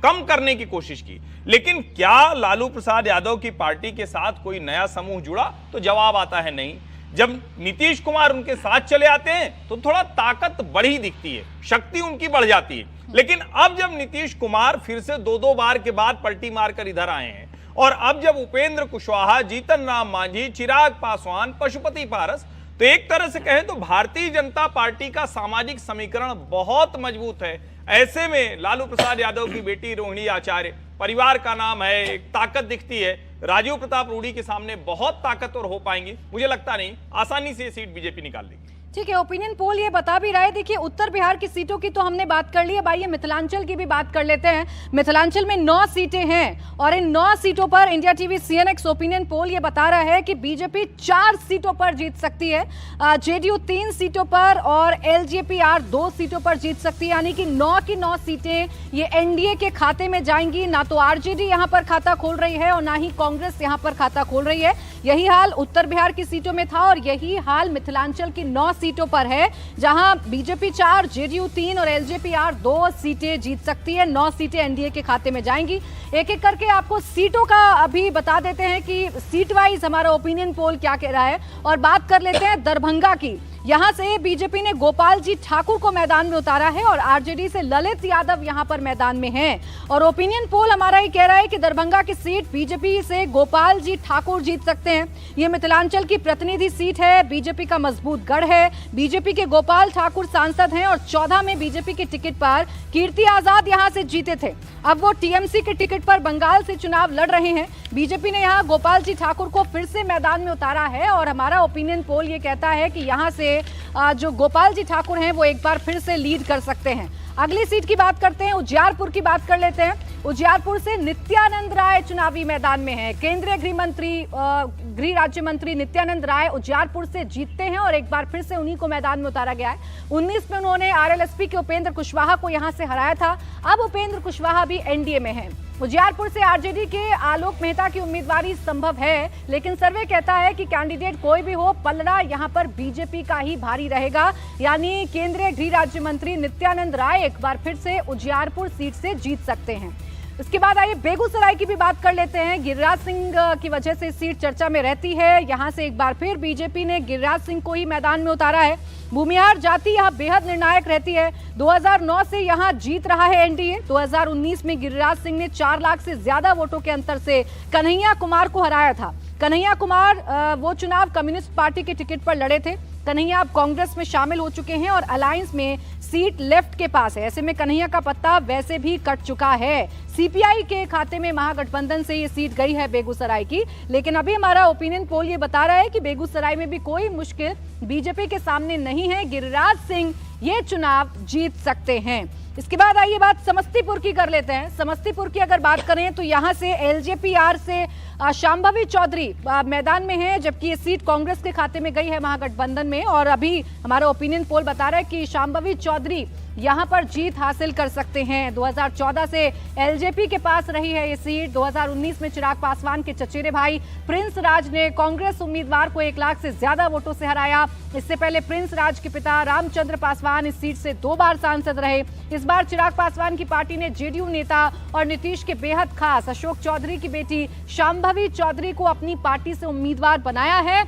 कम करने की कोशिश की। लेकिन क्या लालू प्रसाद यादव की पार्टी के साथ कोई नया समूह जुड़ा? तो जवाब आता है नहीं। जब नीतीश कुमार उनके साथ चले आते हैं तो थोड़ा ताकत बढ़ी दिखती है, शक्ति उनकी बढ़ जाती है। लेकिन अब जब नीतीश कुमार फिर से दो बार के बाद पलटी मारकर इधर आए हैं और अब जब उपेंद्र कुशवाहा, जीतन राम मांझी, चिराग पासवान, पशुपति पारस, तो एक तरह से कहें तो भारतीय जनता पार्टी का सामाजिक समीकरण बहुत मजबूत है। ऐसे में लालू प्रसाद यादव की बेटी रोहिणी आचार्य, परिवार का नाम है, एक ताकत दिखती है। राजीव प्रताप रूडी के सामने बहुत ताकतवर हो पाएंगे, मुझे लगता नहीं आसानी से ये सीट बीजेपी निकाल लेगी। ठीक है, ओपिनियन पोल ये बता भी रहा है। देखिए, उत्तर बिहार की सीटों की तो हमने बात कर ली है, आइए मिथिलांचल की भी बात कर लेते हैं। मिथिलांचल में 9 सीटें हैं और इन 9 सीटों पर India TV CNX opinion poll ये बता रहा है कि बीजेपी 4 सीटों पर जीत सकती है, जेडीयू 3 सीटों पर और LJP-R 2 सीटों पर जीत सकती है। यानी कि 9 की 9 सीटें ये एनडीए के खाते में जाएंगी। ना तो आरजेडी यहां पर खाता खोल रही है और ना ही कांग्रेस यहां पर खाता खोल रही है। यही हाल उत्तर बिहार की सीटों में था और यही हाल मिथिलांचल की 9 सीटों पर है, जहां बीजेपी 4, जेडीयू 3 और LJP-R 2 सीटें जीत सकती है। 9 सीटें एनडीए के खाते में जाएंगी। एक एक करके आपको सीटों का अभी बता देते हैं कि सीट वाइज हमारा ओपिनियन पोल क्या कह रहा है। और बात कर लेते हैं दरभंगा की। यहां से बीजेपी ने गोपाल जी ठाकुर को मैदान में उतारा है और आरजेडी से ललित यादव यहां पर मैदान में हैं। और ओपिनियन पोल हमारा ये कह रहा है कि दरभंगा की सीट बीजेपी से गोपाल जी ठाकुर जीत सकते हैं। ये मिथिलांचल की प्रतिनिधि सीट है, बीजेपी का मजबूत गढ़ है। बीजेपी के गोपाल ठाकुर सांसद हैं और 14 में बीजेपी के टिकट पर कीर्ति आजाद यहां से जीते थे। अब वो टीएमसी के टिकट पर बंगाल से चुनाव लड़ रहे हैं। बीजेपी ने यहां गोपाल जी ठाकुर को फिर से मैदान में उतारा है और हमारा ओपिनियन पोल ये कहता है कि यहां से जो गोपाल जी ठाकुर हैं वो एक बार फिर से लीड कर सकते हैं। अगली सीट की बात करते हैं, उजियारपुर की बात कर लेते हैं। उजियारपुर से नित्यानंद राय चुनावी मैदान में हैं। केंद्रीय गृह राज्य मंत्री नित्यानंद राय उजियारपुर से जीतते हैं और एक बार फिर से उन्हीं को मैदान में उतारा गया है। 19 में उन्होंने RLSP के उपेंद्र कुशवाहा को यहां से हराया था। अब उपेंद्र कुशवाहा भी एनडीए में हैं। उजियारपुर से आरजेडी के आलोक मेहता की उम्मीदवारी संभव है, लेकिन सर्वे कहता है कि कैंडिडेट कोई भी हो, पलड़ा यहां पर बीजेपी का ही भारी रहेगा। यानी केंद्रीय गृह राज्य मंत्री नित्यानंद राय एक बार फिर से उजियारपुर सीट से जीत सकते हैं। इसके बाद आइए बेगूसराय की भी बात कर लेते हैं। गिरिराज सिंह की वजह से सीट चर्चा में रहती है। यहां से एक बार फिर बीजेपी ने गिरिराज सिंह को ही मैदान में उतारा है। भूमिहार जाति यहां बेहद निर्णायक रहती है। 2009 से यहां जीत रहा है एनडीए। 2019 में गिरिराज सिंह ने 4 लाख से ज्यादा वोटों के अंतर से कन्हैया कुमार को हराया था। कन्हैया कुमार वो चुनाव कम्युनिस्ट पार्टी के टिकट पर लड़े थे। कन्हैया अब कांग्रेस में शामिल हो चुके हैं और अलायंस में सीट लेफ्ट के पास है। ऐसे में कन्हैया का पत्ता वैसे भी कट चुका है। सीपीआई के खाते में महागठबंधन से ये सीट गई है बेगूसराय की। लेकिन अभी हमारा ओपिनियन पोल ये बता रहा है कि बेगूसराय में भी कोई मुश्किल बीजेपी के सामने नहीं है। गिरिराज सिंह ये चुनाव जीत सकते हैं। इसके बाद आइए बात समस्तीपुर की कर लेते हैं। समस्तीपुर की अगर बात करें तो यहां से एलजेपीआर से शांभवी चौधरी मैदान में है, जबकि ये सीट कांग्रेस के खाते में गई है महागठबंधन में। और अभी हमारा ओपिनियन पोल बता रहा है कि शांभवी चौधरी यहां पर जीत हासिल कर सकते हैं। 2014 से एलजेपी के पास रही है ये सीट। 2019 में चिराग पासवान के चचेरे भाई प्रिंस राज ने कांग्रेस उम्मीदवार को 1 लाख से ज्यादा वोटों से हराया। इससे पहले प्रिंस राज के पिता रामचंद्र पासवान इस सीट से 2 बार सांसद रहे। इस बार चिराग पासवान की पार्टी ने जेडीयू नेता और नीतीश के बेहद खास अशोक चौधरी की बेटी शांभवी चौधरी को अपनी पार्टी से उम्मीदवार बनाया है।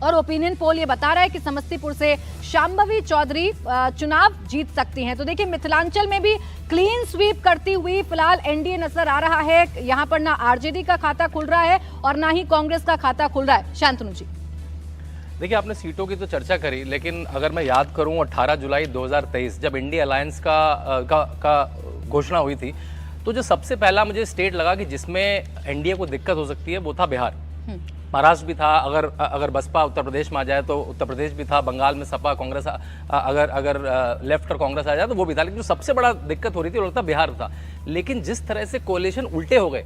और ओपिनियन पोल ये बता रहा है कि समस्तीपुर से शांभवी चौधरी चुनाव जीत सकती हैं। तो देखिए, मिथिलांचल में भी क्लीन स्वीप करती हुई फिलहाल एनडीए नजर आ रहा है। यहां पर ना आरजेडी का खाता खुल रहा है और ना ही कांग्रेस का खाता खुल रहा है। शांतनु जी, देखिए, आपने सीटों की तो चर्चा करी, लेकिन अगर मैं याद करूं 18 जुलाई 2023 जब इंडिया अलायंस का घोषणा हुई थी, तो जो सबसे पहला मुझे स्टेट लगा कि जिसमें एनडीए को दिक्कत हो सकती है वो था बिहार। महाराष्ट्र भी था, अगर बसपा उत्तर प्रदेश में आ जाए तो उत्तर प्रदेश भी था। बंगाल में सपा कांग्रेस अगर लेफ्ट और कांग्रेस आ जाए तो वो भी था। लेकिन जो सबसे बड़ा दिक्कत हो रही थी वो लगता बिहार था। लेकिन जिस तरह से कोalition उल्टे हो गए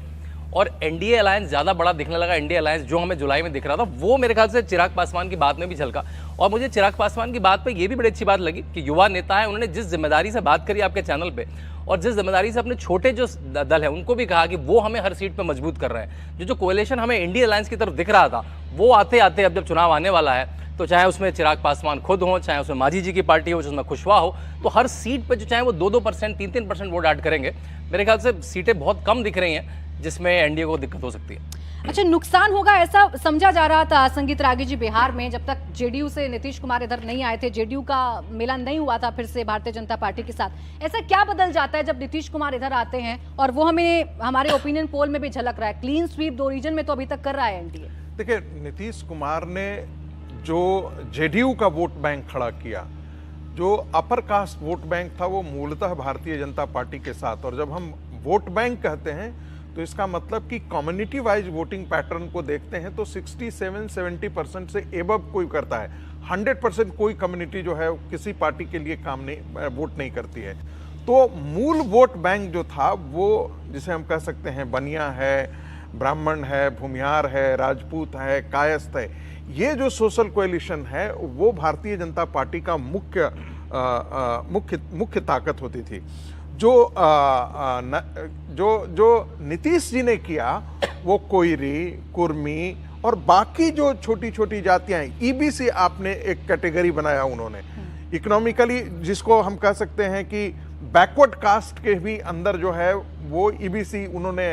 और एनडीए अलायंस ज्यादा बड़ा दिखने लगा, एनडीए अलायंस जो हमें जुलाई में दिख रहा था वो मेरे ख्याल से चिराग पासवान की बात में भी झलका। और मुझे चिराग पासवान की बात पे ये भी बड़ी अच्छी बात लगी कि युवा नेता है, उन्होंने जिस जिम्मेदारी से बात करी आपके चैनल पे और जिस जिम्मेदारी से अपने छोटे जो दल है उनको भी कहा कि वो हमें हर सीट पे मजबूत कर रहे हैं। जो कोalition हमें एनडीए अलायंस की तरफ दिख रहा था वो आते आते अब जब चुनाव आने वाला है तो चाहे उसमें चिराग पासवान खुद हो, चाहे उसमें मांझी जी की पार्टी हो, जिसमें कुशवाहा हो, तो हर सीट पे जो चाहे वो 2-2%, 3-3% वोट ऐड करेंगे। मेरे ख्याल से सीटें बहुत कम दिख रही हैं जिसमें एनडीए को दिक्कत हो सकती है। अच्छा, नुकसान होगा ऐसा समझा जा रहा था संगीत रागी जी बिहार में, जब तक जेडीयू से नीतीश कुमार इधर नहीं आए थे, जेडीयू का मिलन नहीं हुआ था फिर से भारतीय जनता पार्टी के साथ। ऐसा क्या बदल जाता है जब नीतीश कुमार इधर आते हैं? और वो हमें हमारे ओपिनियन पोल में भी झलक रहा है। क्लीन स्वीप 2 रीजन में तो अभी तक कर रहा है एनडीए। देखिए, नीतीश कुमार ने जो जेडीयू का वोट बैंक खड़ा किया, जो अपर कास्ट वोट बैंक था, वो मूलतः भारतीय जनता पार्टी के साथ। और जब हम वोट बैंक कहते हैं तो इसका मतलब कि कम्युनिटी वाइज वोटिंग पैटर्न को देखते हैं तो 67-70% से एबव कोई करता है। 100% कोई कम्युनिटी जो है किसी पार्टी के लिए वोट नहीं करती है। तो मूल वोट बैंक जो था वो, जिसे हम कह सकते हैं बनिया है, ब्राह्मण है, भूमिहार है, राजपूत है, कायस्थ है, ये जो सोशल कोएलिशन है वो भारतीय जनता पार्टी का मुख्य ताकत होती थी। जो नीतीश जी ने किया वो कोयरी, कुर्मी और बाकी जो छोटी छोटी जातियां हैं, ईबीसी आपने एक कैटेगरी बनाया उन्होंने इकोनॉमिकली, जिसको हम कह सकते हैं कि बैकवर्ड कास्ट के भी अंदर जो है वो ईबीसी उन्होंने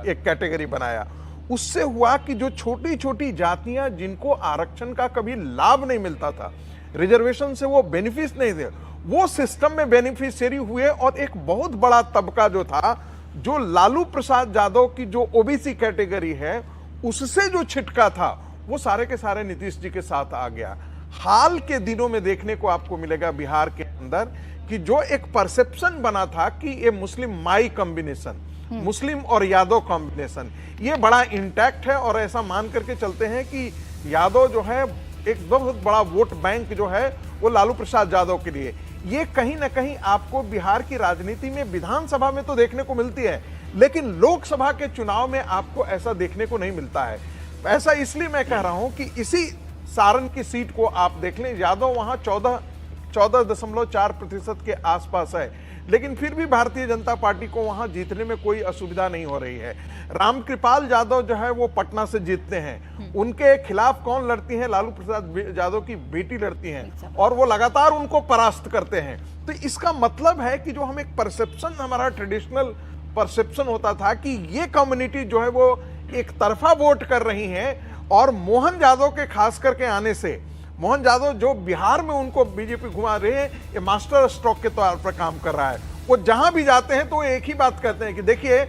एक कैटेगरी बनाया। उससे हुआ कि जो छोटी छोटी जातियां जिनको आरक्षण का कभी लाभ नहीं मिलता था, रिजर्वेशन से वो बेनिफिट नहीं थे, वो सिस्टम में बेनिफिशियरी हुए। और एक बहुत बड़ा तबका जो था, जो लालू प्रसाद यादव की जो ओबीसी कैटेगरी है उससे जो छिटका था, वो सारे के सारे नीतीश जी के साथ आ गया। हाल के दिनों में देखने को आपको मिलेगा बिहार के अंदर कि जो एक परसेप्शन बना था कि ये मुस्लिम माई कॉम्बिनेशन, मुस्लिम और यादव कॉम्बिनेशन, ये बड़ा इंटैक्ट है। और ऐसा मान करके चलते हैं कि यादव जो है एक बहुत बड़ा वोट बैंक जो है वो लालू प्रसाद यादव के लिए। ये कहीं ना कहीं आपको बिहार की राजनीति में विधानसभा में तो देखने को मिलती है, लेकिन लोकसभा के चुनाव में आपको ऐसा देखने को नहीं मिलता है। ऐसा इसलिए मैं कह रहा हूं कि इसी सारण की सीट को आप देख लें, यादव वहां 14.4% के आसपास है, लेकिन फिर भी भारतीय जनता पार्टी को वहां जीतने में कोई असुविधा नहीं हो रही है। रामकृपाल यादव जो है वो पटना से जीतते हैं, उनके खिलाफ कौन लड़ती हैं? लालू प्रसाद यादव की बेटी लड़ती हैं और वो लगातार उनको परास्त करते हैं। तो इसका मतलब है कि जो हम एक परसेप्शन हमारा ट्रेडिशनल परसेप्शन होता था कि ये कम्युनिटी जो है वो एक तरफा वोट कर रही है, और मोहन यादव के खास करके आने से, मोहन यादव जो बिहार में उनको बीजेपी घुमा रहे हैं, ये मास्टर स्ट्रोक के तौर पर काम कर रहा है। वो जहां भी जाते हैं तो वो एक ही बात कहते हैं कि देखिए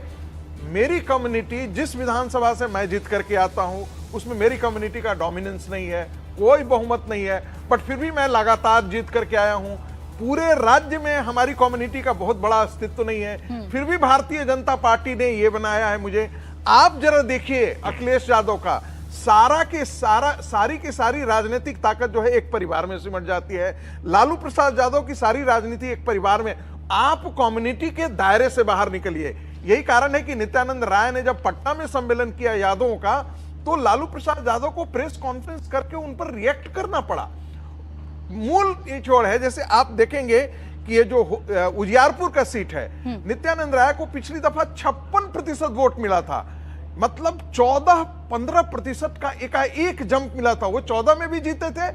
मेरी कम्युनिटी, जिस विधानसभा से मैं जीत करके आता हूं उसमें मेरी कम्युनिटी का डोमिनेंस नहीं है, कोई बहुमत नहीं है, बट फिर भी मैं लगातार जीत करके आया हूं। पूरे राज्य में हमारी कम्युनिटी का बहुत बड़ा अस्तित्व नहीं है, फिर भी भारतीय जनता पार्टी ने ये बनाया है मुझे। आप जरा देखिए अखिलेश यादव का सारी की सारी राजनीतिक ताकत जो है एक परिवार में सिमट जाती है। लालू प्रसाद यादव की सारी राजनीति एक परिवार में। आप कम्युनिटी के दायरे से बाहर निकलिए। यही कारण है कि नित्यानंद राय ने जब पटना में सम्मेलन किया यादवों का, तो लालू प्रसाद यादव को प्रेस कॉन्फ्रेंस करके उन पर रिएक्ट करना पड़ा। मूल ये छोड़ है, जैसे आप देखेंगे कि ये जो उजियारपुर का सीट है, नित्यानंद राय को पिछली दफा 56% वोट मिला था, मतलब 14-15% का एकाएक जंप मिला था। वो 14 में भी जीते थे,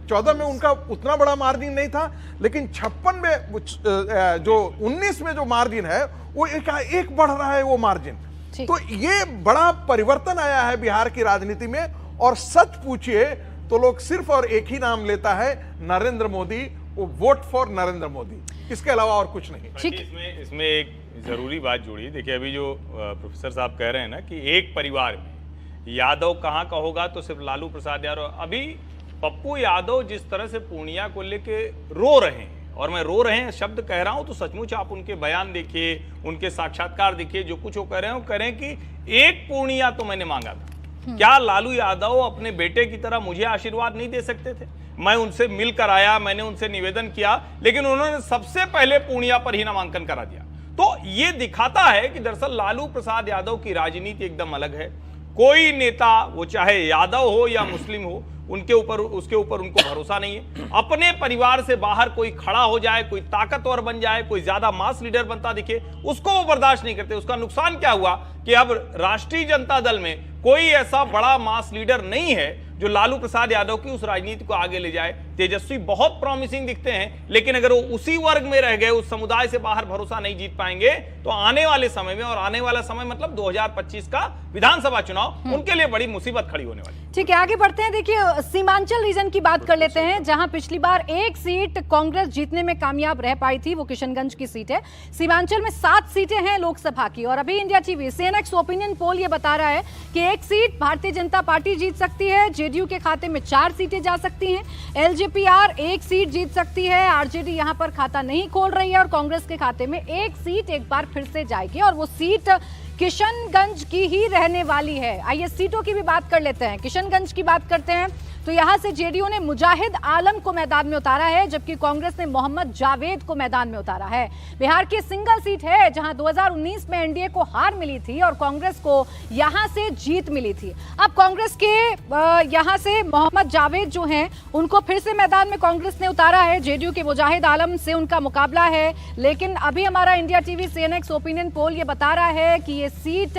14 में उनका उतना बड़ा मार्जिन नहीं था, लेकिन 56 में जो 19 में जो मार्जिन है वो एकाएक बढ़ रहा है वो मार्जिन। तो ये बड़ा परिवर्तन आया है बिहार की राजनीति में। और सच पूछिए तो लोग सिर्फ और एक ही नाम लेता है, नरेंद्र मोदी। वो वोट फॉर नरेंद्र मोदी, इसके अलावा और कुछ नहीं। इसमें एक जरूरी बात जुड़ी। देखिए अभी जो प्रोफेसर साहब कह रहे हैं ना कि एक परिवार में यादव कहाँ का होगा, तो सिर्फ लालू प्रसाद यादव। अभी पप्पू यादव जिस तरह से पूर्णिया को लेके रो रहे हैं, और मैं रो रहे हैं शब्द कह रहा हूं तो सचमुच आप उनके बयान देखिए, उनके साक्षात्कार देखिए, जो कुछ वो कह रहे हैं, वो कह रहे हैं कि एक पूर्णिया तो मैंने मांगा था। क्या लालू यादव अपने बेटे की तरह मुझे आशीर्वाद नहीं दे सकते थे? मैं उनसे मिलकर आया, मैंने उनसे निवेदन किया, लेकिन उन्होंने सबसे पहले पूर्णिया पर ही नामांकन करा दिया। तो ये दिखाता है कि दरअसल लालू प्रसाद यादव की राजनीति एकदम अलग है। कोई नेता, वो चाहे यादव हो या मुस्लिम हो, उसके ऊपर उनको भरोसा नहीं है। अपने परिवार से बाहर कोई खड़ा हो जाए, कोई ताकतवर बन जाए, कोई ज्यादा मास लीडर बनता दिखे, उसको वो बर्दाश्त नहीं करते। उसका नुकसान क्या हुआ कि अब राष्ट्रीय जनता दल में कोई ऐसा बड़ा मास लीडर नहीं है जो लालू प्रसाद यादव की उस राजनीति को आगे ले जाए। तेजस्वी बहुत प्रॉमिसिंग दिखते हैं, लेकिन अगर वो उसी वर्ग में रह गए, उस समुदाय से बाहर भरोसा नहीं जीत पाएंगे, तो आने वाले समय में, और आने वाला समय मतलब 2025 का विधानसभा चुनाव, उनके लिए बड़ी मुसीबत खड़ी होने वाली। ठीक है, आगे बढ़ते हैं। देखिए सीमांचल रीजन की बात कर लेते हैं, जहां पिछली बार एक सीट कांग्रेस जीतने में कामयाब रह पाई थी, वो किशनगंज की सीट है। सीमांचल में 7 सीटें हैं लोकसभा की, और अभी India TV CNX opinion poll ये बता रहा है कि एक सीट भारतीय जनता पार्टी जीत सकती है, जेडीयू के खाते में 4 सीटें जा सकती हैं, एलजेपीआर 1 सीट जीत सकती है, आरजेडी यहां पर खाता नहीं खोल रही है, और कांग्रेस के खाते में 1 सीट एक बार फिर से जाएगी, और वो सीट किशनगंज की ही रहने वाली है। आइए सीटों की भी बात कर लेते हैं। किशनगंज की बात करते हैं तो यहां से जेडीयू ने मुजाहिद आलम को मैदान में उतारा है, जबकि कांग्रेस ने मोहम्मद जावेद को मैदान में उतारा है। बिहार की सिंगल सीट है जहां 2019 में एनडीए को हार मिली थी और कांग्रेस को यहां से जीत मिली थी। अब कांग्रेस के यहां से मोहम्मद जावेद जो हैं उनको फिर से मैदान में कांग्रेस ने उतारा है। जेडीयू के मुजाहिद आलम से उनका मुकाबला है, लेकिन अभी हमारा India TV CNX opinion poll ये बता रहा है कि ये सीट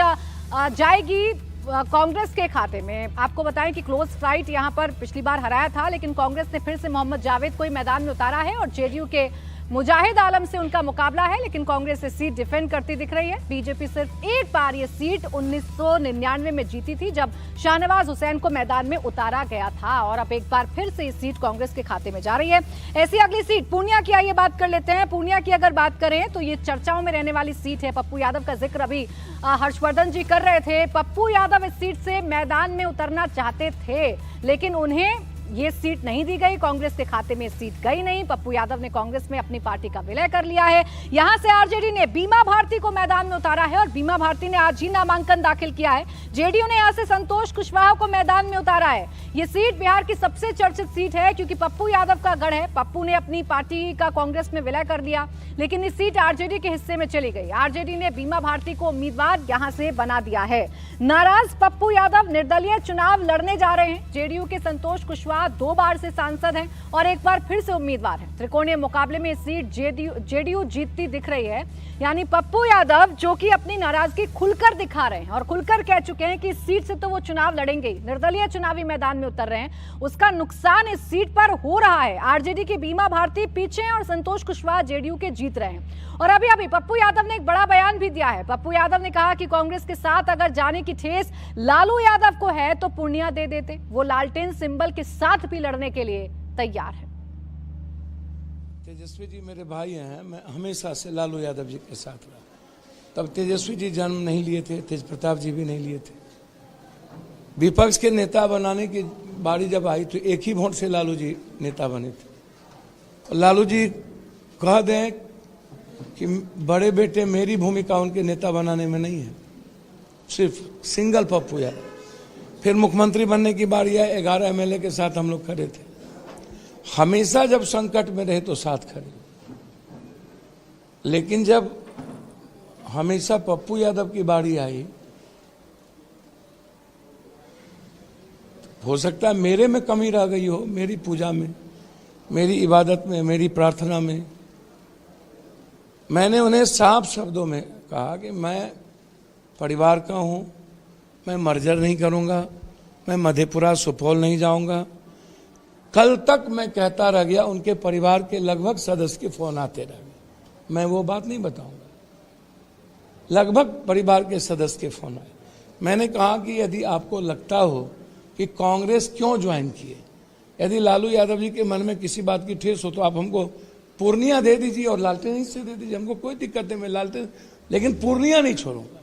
जाएगी कांग्रेस के खाते में। आपको बताएं कि क्लोज फाइट यहां पर पिछली बार हराया था, लेकिन कांग्रेस ने फिर से मोहम्मद जावेद को ही मैदान में उतारा है, और जेडीयू के मुजाहिद आलम से उनका मुकाबला है, लेकिन कांग्रेस ये सीट डिफेंड करती दिख रही है। बीजेपी सिर्फ एक बार ये सीट 1999 में जीती थी, जब शाहनवाज हुसैन को मैदान में उतारा गया था, और अब एक बार फिर से ये सीट कांग्रेस के खाते में जा रही है। ऐसी अगली सीट पूर्णिया की, आइए बात कर लेते हैं। पूर्णिया की अगर बात करें तो ये चर्चाओं में रहने वाली सीट है। पप्पू यादव का जिक्र अभी हर्षवर्धन जी कर रहे थे। पप्पू यादव इस सीट से मैदान में उतरना चाहते थे, लेकिन उन्हें ये सीट नहीं दी गई, कांग्रेस के खाते में सीट गई नहीं। पप्पू यादव ने कांग्रेस में अपनी पार्टी का विलय कर लिया है। यहां से आरजेडी ने बीमा भारती को मैदान में उतारा है, और बीमा भारती ने आज ही नामांकन दाखिल किया है। जेडीयू ने यहां से संतोष कुशवाहा को मैदान में उतारा है। ये सीट बिहार की सबसे चर्चित सीट है, क्योंकि पप्पू यादव का गढ़ है। पप्पू ने अपनी पार्टी का कांग्रेस में विलय कर दिया, लेकिन इस सीट आरजेडी के हिस्से में चली गई। आरजेडी ने बीमा भारती को उम्मीदवार यहां से बना दिया है। नाराज पप्पू यादव निर्दलीय चुनाव लड़ने जा रहे हैं। जेडीयू के संतोष कुशवाहा कुशवाहा 2 बार से सांसद हैं और एक बार फिर से उम्मीदवार हैं। त्रिकोणीय मुकाबले में सीट जेडीयू जीतती दिख रही है। यानी पप्पू यादव जो कि अपनी नाराजगी खुलकर दिखा रहे हैं और खुलकर कह चुके हैं कि इस सीट से तो वो चुनाव लड़ेंगे ही, निर्दलीय चुनावी मैदान में उतर रहे हैं। उसका नुकसान इस सीट पर हो रहा है। आरजेडी की बीमा भारती पीछे हैं और संतोष कुशवाहा जेडीयू के जीत रहे हैं। और अभी पप्पू यादव ने एक बड़ा बयान भी दिया है। पप्पू यादव ने कहा कि कांग्रेस के साथ अगर जाने की ठेस लालू यादव को है तो पूर्णिया दे देते। वो लालटेन सिंबल के साथ भी लड़ने के लिए तैयार है। तेजस्वी जी मेरे भाई हैं, मैं हमेशा से लालू यादव जी के साथ रहा। तब तेजस्वी जी जन्म नहीं लिए थे, तेज प्रताप जी भी नहीं लिए थे। विपक्ष के नेता बनाने की बारी जब आई तो एक ही वोट से लालू जी नेता बने थे। और लालू जी कह दें कि बड़े बेटे मेरी भूमिका उनके नेता बनाने में नहीं है, सिर्फ सिंगल पप्पू यादव। फिर मुख्यमंत्री बनने की बारी आई, 11 एमएलए के साथ हम लोग खड़े थे। हमेशा जब संकट में रहे तो साथ खड़े, लेकिन जब हमेशा पप्पू यादव की बारी आई, हो सकता है मेरे में कमी रह गई हो, मेरी पूजा में, मेरी इबादत में, मेरी प्रार्थना में। मैंने उन्हें साफ शब्दों में कहा कि मैं परिवार का हूं, मैं मर्जर नहीं करूंगा, मैं मधेपुरा सुपौल नहीं जाऊंगा। कल तक मैं कहता रह गया, उनके परिवार के लगभग सदस्य के फोन आते रह गए। मैं वो बात नहीं बताऊंगा, लगभग परिवार के सदस्य के फोन आए। मैंने कहा कि यदि आपको लगता हो कि कांग्रेस क्यों ज्वाइन किए, यदि लालू यादव जी के मन में किसी बात की ठेस हो तो आप हमको पूर्णिया दे दीजिए और लालटेन ही से दे दीजिए, हमको कोई दिक्कत नहीं, मैं लालटेन, लेकिन पूर्णिया नहीं छोड़ूंगा।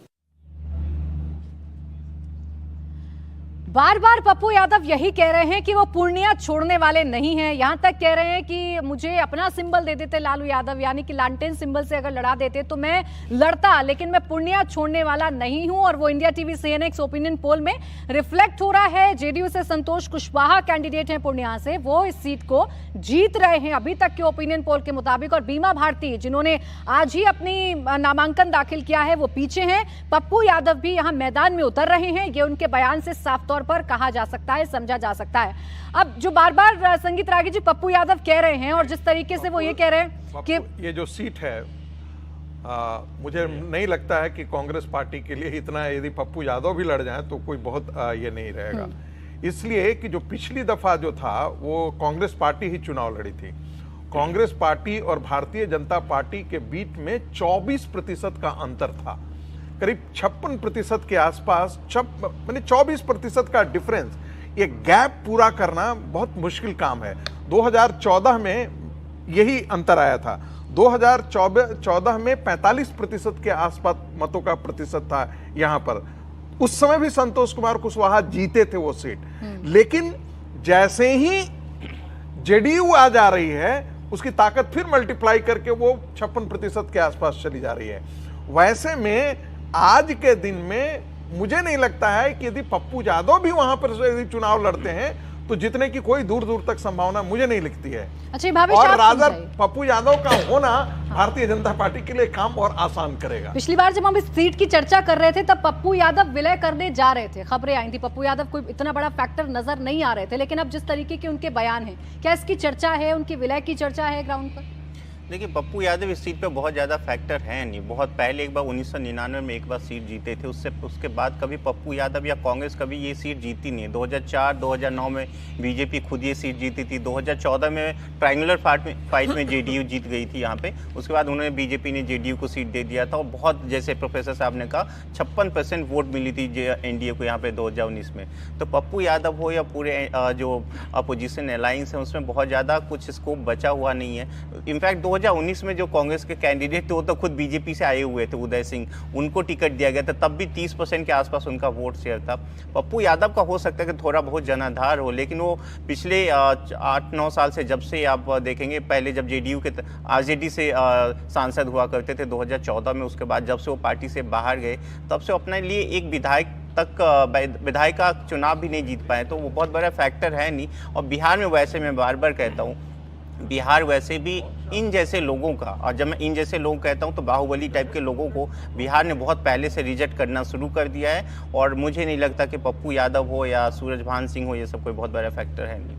बार बार पप्पू यादव यही कह रहे हैं कि वो पूर्णिया छोड़ने वाले नहीं हैं। यहां तक कह रहे हैं कि मुझे अपना सिंबल दे देते लालू यादव, यानी कि लालटेन सिंबल से अगर लड़ा देते तो मैं लड़ता, लेकिन मैं पूर्णिया छोड़ने वाला नहीं हूं। और वो India TV CNX opinion poll में रिफ्लेक्ट हो रहा है। जेडीयू से संतोष कुशवाहा कैंडिडेट हैं पूर्णिया से, वो इस सीट को जीत रहे हैं अभी तक के ओपिनियन पोल के मुताबिक। और बीमा भारती जिन्होंने आज ही अपनी नामांकन दाखिल किया है वो पीछे हैं। पप्पू यादव भी यहां मैदान में उतर रहे हैं। ये उनके बयान से साफ तौर पर कहा जा सकता है, समझा जा सकता है। अब जो बार बार संगीत रागी जी पप्पू यादव कह रहे हैं और जिस तरीके से वो ये कह रहे हैं कि ये जो सीट है, मुझे नहीं लगता है कि कांग्रेस पार्टी के लिए इतना, यदि पप्पू यादव भी लड़ जाए तो कोई बहुत ये नहीं रहेगा। इसलिए कि जो पिछली दफा जो था वो कांग्रेस पार्टी ही चुनाव लड़ी थी। कांग्रेस पार्टी और भारतीय जनता पार्टी के बीच में 24% का अंतर था, करीब 56% के आसपास, माने 24% का डिफरेंस। ये गैप पूरा करना बहुत मुश्किल काम है। 2014 में यही अंतर आया था। 2014 में 45% के आसपास मतों का प्रतिशत था यहां पर। उस समय भी संतोष कुमार कुशवाहा जीते थे वो सीट, लेकिन जैसे ही जेडीयू आ जा रही है उसकी ताकत फिर मल्टीप्लाई करके वो 56% के आसपास चली जा रही है। वैसे में आज के दिन में मुझे नहीं लगता है कि यदि पप्पू यादव भी वहां पर यदि चुनाव लड़ते हैं तो जीतने की कोई दूर दूर तक संभावना मुझे नहीं लिखती है। अच्छा, और राजा पप्पू यादव का होना भारतीय जनता पार्टी के लिए काम और आसान करेगा। पिछली बार जब हम इस सीट की चर्चा कर रहे थे तब पप्पू यादव विलय करने जा रहे थे, खबरें आई थी। पप्पू यादव कोई इतना बड़ा फैक्टर नजर नहीं आ रहे थे, लेकिन अब जिस तरीके के उनके बयान हैं, क्या इसकी चर्चा है, उनकी विलय की चर्चा है ग्राउंड पर? देखिए, पप्पू यादव इस सीट पे बहुत ज़्यादा फैक्टर है नहीं। बहुत पहले एक बार 1999 में एक बार सीट जीते थे, उसके बाद कभी पप्पू यादव या कांग्रेस कभी ये सीट जीती नहीं है। 2004-2009 में बीजेपी खुद ये सीट जीती थी। 2014 में ट्रायंगुलर फाइट में जेडीयू जीत गई थी यहाँ पे। उसके बाद उन्होंने बीजेपी ने जेडीयू को सीट दे दिया था और बहुत, जैसे प्रोफेसर साहब ने कहा, 56% वोट मिली थी एनडीए को यहाँ पे 2019 में। तो पप्पू यादव हो या पूरे जो अपोजिशन अलायंस है उसमें बहुत ज़्यादा कुछ स्कोप बचा हुआ नहीं है। इनफैक्ट 2019 में जो कांग्रेस के कैंडिडेट थे वो तो खुद बीजेपी से आए हुए थे, उदय सिंह, उनको टिकट दिया गया था, तब भी 30% के आसपास उनका वोट शेयर था। पप्पू यादव का हो सकता है कि थोड़ा बहुत जनाधार हो, लेकिन वो पिछले 8-9 साल से, जब से आप देखेंगे, पहले जब जेडीयू के आरजेडी से सांसद हुआ करते थे 2014 में, उसके बाद जब से वो पार्टी से बाहर गए तब से अपने लिए एक विधायक का चुनाव भी नहीं जीत पाए। तो वो बहुत बड़ा फैक्टर है नहीं। और बिहार में वैसे मैं बार बार कहता हूँ, बिहार वैसे भी इन जैसे लोगों का, और जब मैं इन जैसे लोग कहता हूं तो बाहुबली टाइप के लोगों को बिहार ने बहुत पहले से रिजेक्ट करना शुरू कर दिया है। और मुझे नहीं लगता कि पप्पू यादव हो या सूरजभान सिंह हो, ये सब कोई बहुत बड़ा फैक्टर है नहीं।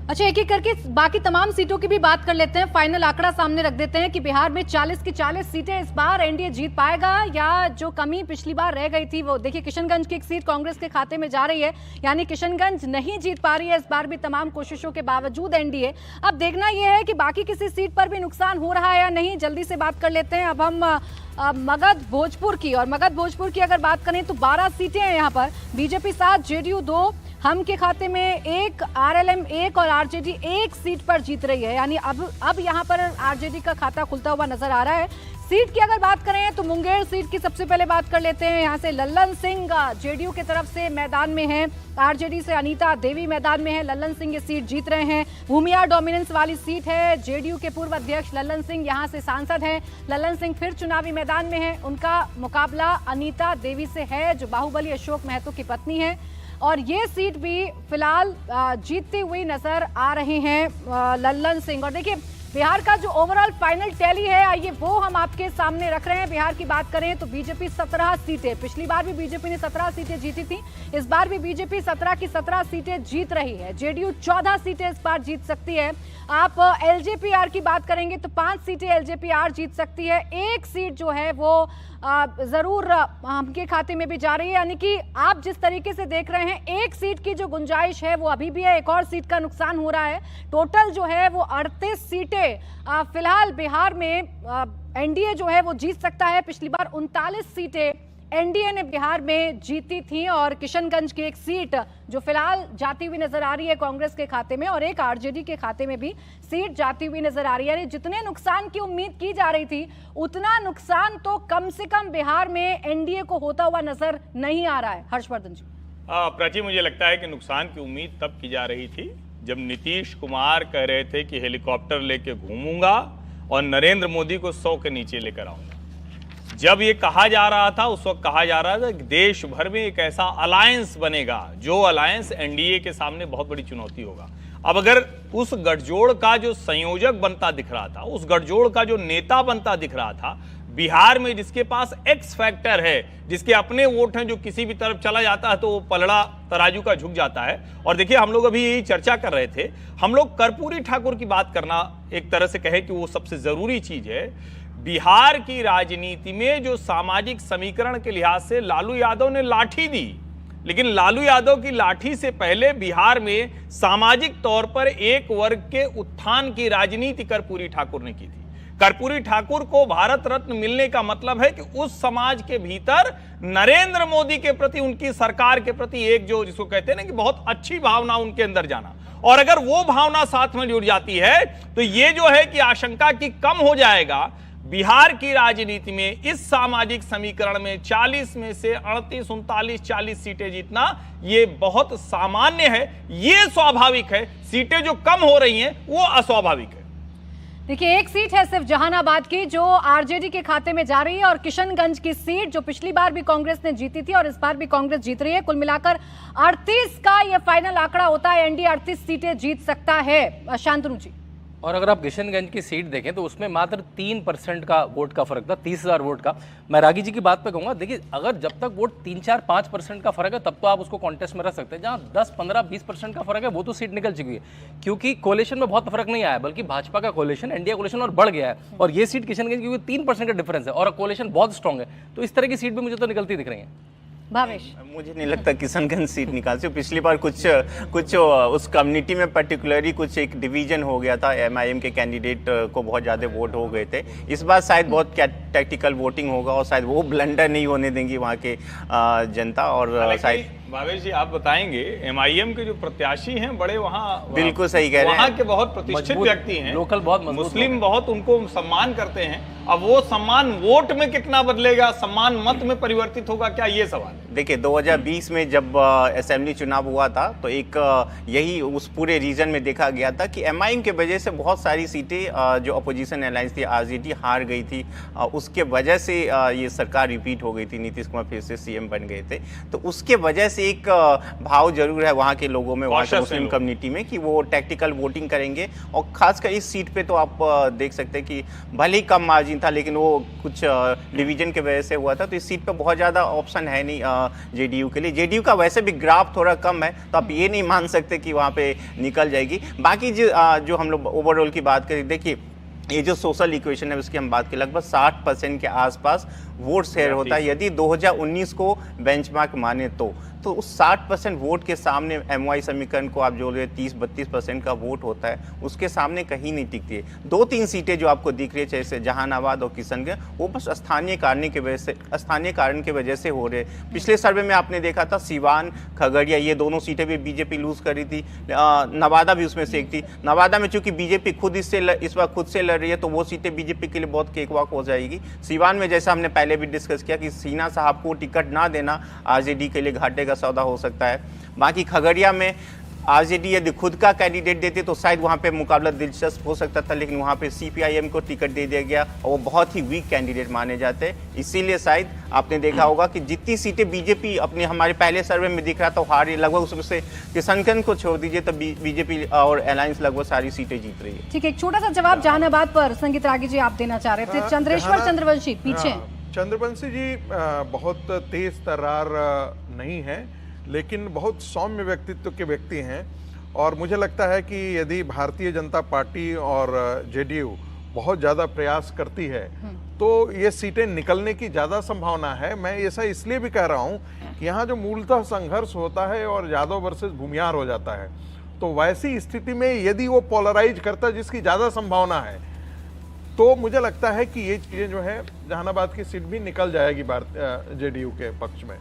अच्छा, एक एक करके बाकी तमाम सीटों की भी बात कर लेते हैं। फाइनल आंकड़ा सामने रख देते हैं कि बिहार में 40 की 40 सीटें इस बार एनडीए जीत पाएगा, या जो कमी पिछली बार रह गई थी वो देखिए किशनगंज की एक सीट कांग्रेस के खाते में जा रही है, यानी किशनगंज नहीं जीत पा रही है इस बार भी तमाम कोशिशों के बावजूद एनडीए। अब देखना यह है कि बाकी किसी सीट पर भी नुकसान हो रहा है या नहीं। जल्दी से बात कर लेते हैं अब हम मगध भोजपुर की, और मगध भोजपुर की अगर बात करें तो 12 सीटें हैं यहाँ पर। बीजेपी 7, जेडीयू 2, हम के खाते में 1, आरएलएम 1 और आरजेडी 1 सीट पर जीत रही है, यानी अब यहाँ पर आरजेडी का खाता खुलता हुआ नजर आ रहा है। सीट की अगर बात करें तो मुंगेर सीट की सबसे पहले बात कर लेते हैं। यहाँ से लल्लन सिंह जेडीयू की तरफ से मैदान में है, आरजेडी से अनीता देवी मैदान में है। लल्लन सिंह ये सीट जीत रहे हैं। भूमिया डोमिनेंस वाली सीट है, जेडीयू के पूर्व अध्यक्ष लल्लन सिंह यहाँ से सांसद हैं। लल्लन सिंह फिर चुनावी मैदान में है, उनका मुकाबला अनीता देवी से है जो बाहुबली अशोक महतो की पत्नी है, और ये सीट भी फिलहाल जीतती हुई नजर आ रहे हैं लल्लन सिंह। और देखिए बिहार का जो ओवरऑल फाइनल टैली है, आइए वो हम आपके सामने रख रहे हैं। बिहार की बात करें तो बीजेपी 17 सीटें, पिछली बार भी बीजेपी ने 17 सीटें जीती थी, इस बार भी बीजेपी 17 की 17 सीटें जीत रही है। जेडीयू 14 सीटें इस बार जीत सकती है। आप एलजेपीआर की बात करेंगे तो 5 सीटें एलजेपीआर जीत सकती है। 1 सीट जो है वो जरूर हमके खाते में भी जा रही है, यानी कि आप जिस तरीके से देख रहे हैं 1 सीट की जो गुंजाइश है वो अभी भी है, एक और सीट का नुकसान हो रहा है। टोटल जो है वो 38 सीटें फिलहाल बिहार में एनडीए जो है वो जीत सकता है। पिछली बार 39 सीटें एनडीए ने बिहार में जीती थी, और किशनगंज की एक सीट जो फिलहाल जाती हुई नजर आ रही है कांग्रेस के खाते में, और एक आरजेडी के खाते में भी सीट जाती हुई नजर आ रही है। यानी जितने नुकसान की उम्मीद की जा रही थी उतना नुकसान तो कम से कम बिहार में एनडीए को होता हुआ नजर नहीं आ रहा है। हर्षवर्धन जी। प्राची, मुझे लगता है कि नुकसान की उम्मीद तब की जा रही थी जब नीतीश कुमार कह रहे थे कि हेलीकॉप्टर लेके घूमूंगा और नरेंद्र मोदी को 100 के नीचे लेकर आऊंगा। जब ये कहा जा रहा था उस वक्त कहा जा रहा था कि देश भर में एक ऐसा अलायंस बनेगा जो अलायंस एनडीए के सामने बहुत बड़ी चुनौती होगा। अब अगर उस गठजोड़ का जो संयोजक बनता दिख रहा था, उस गठजोड़ का जो नेता बनता दिख रहा था, बिहार में जिसके पास एक्स फैक्टर है, जिसके अपने वोट हैं, जो किसी भी तरफ चला जाता है तो वो पलड़ा तराजू का झुक जाता है। और देखिए हम लोग अभी यही चर्चा कर रहे थे, हम लोग कर्पूरी ठाकुर की बात करना एक तरह से कहे कि वो सबसे जरूरी चीज है। बिहार की राजनीति में जो सामाजिक समीकरण के लिहाज से लालू यादव ने लाठी दी, लेकिन लालू यादव की लाठी से पहले बिहार में सामाजिक तौर पर एक वर्ग के उत्थान की राजनीति कर्पूरी ठाकुर ने की थी। कर्पूरी ठाकुर को भारत रत्न मिलने का मतलब है कि उस समाज के भीतर नरेंद्र मोदी के प्रति, उनकी सरकार के प्रति एक जो जिसको कहते हैं ना कि बहुत अच्छी भावना उनके अंदर जाना, और अगर वो भावना साथ में जुड़ जाती है तो ये जो है कि आशंका की कम हो जाएगा। बिहार की राजनीति में इस सामाजिक समीकरण में 40 में से 38, 39, 40 सीटें जीतना ये बहुत सामान्य है, ये स्वाभाविक है। सीटें जो कम हो रही हैं वो अस्वाभाविक है। देखिए एक सीट है सिर्फ जहानाबाद की जो आरजेडी के खाते में जा रही है, और किशनगंज की सीट जो पिछली बार भी कांग्रेस ने जीती थी और इस बार भी कांग्रेस जीत रही है। कुल मिलाकर 38 का ये फाइनल आंकड़ा होता है, एनडीए 38 सीटें जीत सकता है। शांतनु जी। और अगर आप किशनगंज की सीट देखें तो उसमें मात्र 3% का वोट का फर्क था, 30,000 वोट का। मैं रागी जी की बात पे कहूंगा, देखिए अगर जब तक वोट 3, 4, 5% का फर्क है तब तो आप उसको कॉन्टेस्ट में रख सकते हैं। जहां 10, 15, 20% का फर्क है वो तो सीट निकल चुकी है, क्योंकि कोलिशन में बहुत फर्क नहीं आया, बल्कि भाजपा का कोलिशन, एनडीए कोलिशन और बढ़ गया है। और ये सीट किशनगंज क्योंकि 3% का डिफरेंस है और कोलिशन बहुत स्ट्रॉन्ग है, तो इस तरह की सीट भी मुझे तो निकलती दिख रही है। भावेश, मुझे नहीं लगता किशनगंज सीट निकाल सकते। पिछली बार कुछ उस कम्युनिटी में पर्टिकुलरली कुछ एक डिवीजन हो गया था, एमआईएम के कैंडिडेट को बहुत ज़्यादा वोट हो गए थे। इस बार शायद बहुत टैक्टिकल वोटिंग होगा और शायद वो ब्लंडर नहीं होने देंगी वहाँ के जनता। और शायद भावेश जी आप बताएंगे, एमआईएम के जो प्रत्याशी हैं बड़े वहाँ बिल्कुल सही कह रहे हैं, वहाँ के बहुत प्रतिष्ठित व्यक्ति हैं, लोकल बहुत मुस्लिम बहुत उनको सम्मान करते हैं। अब वो सम्मान वोट में कितना बदलेगा, सम्मान मत में परिवर्तित होगा क्या, ये सवाल है। देखिए 2020 में जब असेंबली चुनाव हुआ था तो एक यही उस पूरे रीजन में देखा गया था कि एमआईएम के वजह से बहुत सारी सीटें जो अपोजिशन अलायंस थी आरजेडी हार गई थी, उसके वजह से ये सरकार रिपीट हो गई थी, नीतीश कुमार फिर से सीएम बन गए थे। तो उसके वजह एक भाव जरूर है वहाँ के लोगों में, वहाँ के Cautious मुस्लिम हैं लोग। कम्युनिटी में, कि वो टैक्टिकल वोटिंग करेंगे। और खासकर इस सीट पे तो आप देख सकते हैं कि भले ही कम मार्जिन था, लेकिन वो कुछ डिवीजन के वजह से हुआ था। तो इस सीट पे बहुत ज़्यादा ऑप्शन है नहीं जेडीयू के लिए। जेडीयू का वैसे भी ग्राफ थोड़ा कम है, तो आप ये नहीं मान सकते कि वहाँ पे निकल जाएगी। बाकी जो हम लोग ओवरऑल की बात करें, देखिए ये जो सोशल इक्वेशन है उसकी हम बात करें, लगभग 60% के आसपास वोट शेयर होता है यदि 2019 को बेंचमार्क माने तो उस 60% वोट के सामने एमवाई समीकरण को आप जो 30-32% का वोट होता है, उसके सामने कहीं नहीं टिकती है। 2-3 सीटें जो आपको दिख रही है, जैसे जहानाबाद और किशनगंज, वो बस स्थानीय कारण की वजह से हो रहे। पिछले सर्वे में आपने देखा था सिवान, खगड़िया, ये दोनों सीटें भी बीजेपी लूज करी थी। नवादा भी उसमें से एक थी। नवादा में चूंकि बीजेपी इस बार खुद से लड़ रही है, तो वो सीटें बीजेपी के लिए बहुत केकवाक हो जाएगी। सिवान में जैसा हमने पहले भी डिस्कस किया कि सीना साहब को टिकट ना देना आरजेडी के लिए घाटे का सौदा हो सकता है। बाकी खगड़िया में आरजेडी यदि खुद का कैंडिडेट देते तो शायद वहां पे मुकाबला दिलचस्प हो सकता था, लेकिन वहां पे सीपीआईएम को टिकट दे दिया गया और वो बहुत ही वीक कैंडिडेट माने जाते हैं। इसीलिए शायद आपने देखा होगा कि जितनी सीटें बीजेपी अपने हमारे पहले सर्वे में दिख रहा था हार, लगभग उसमें से किशनगंज को छोड़ दीजिए तो बीजेपी और अलायंस लगभग सारी सीटें जीत रही है। ठीक है, एक छोटा सा जवाब जहानाबाद पर संगीत रागी जी आप देना चाह रहे थे। चंद्रेश्वर चंद्रवंशी पीछे। चंद्रवंशी जी बहुत तेज तर्रार नहीं है, लेकिन बहुत सौम्य व्यक्तित्व के व्यक्ति हैं। और मुझे लगता है कि यदि भारतीय जनता पार्टी और जेडीयू बहुत ज़्यादा प्रयास करती है तो ये सीटें निकलने की ज़्यादा संभावना है। मैं ऐसा इसलिए भी कह रहा हूँ कि यहाँ जो मूलतः संघर्ष होता है और यादव वर्सेस भूमिहार हो जाता है, तो वैसी स्थिति में यदि वो पोलराइज करता, जिसकी ज़्यादा संभावना है, तो मुझे लगता है कि ये चीज़ें जो है जहानाबाद की सीट भी निकल जाएगी जेडीयू के पक्ष में।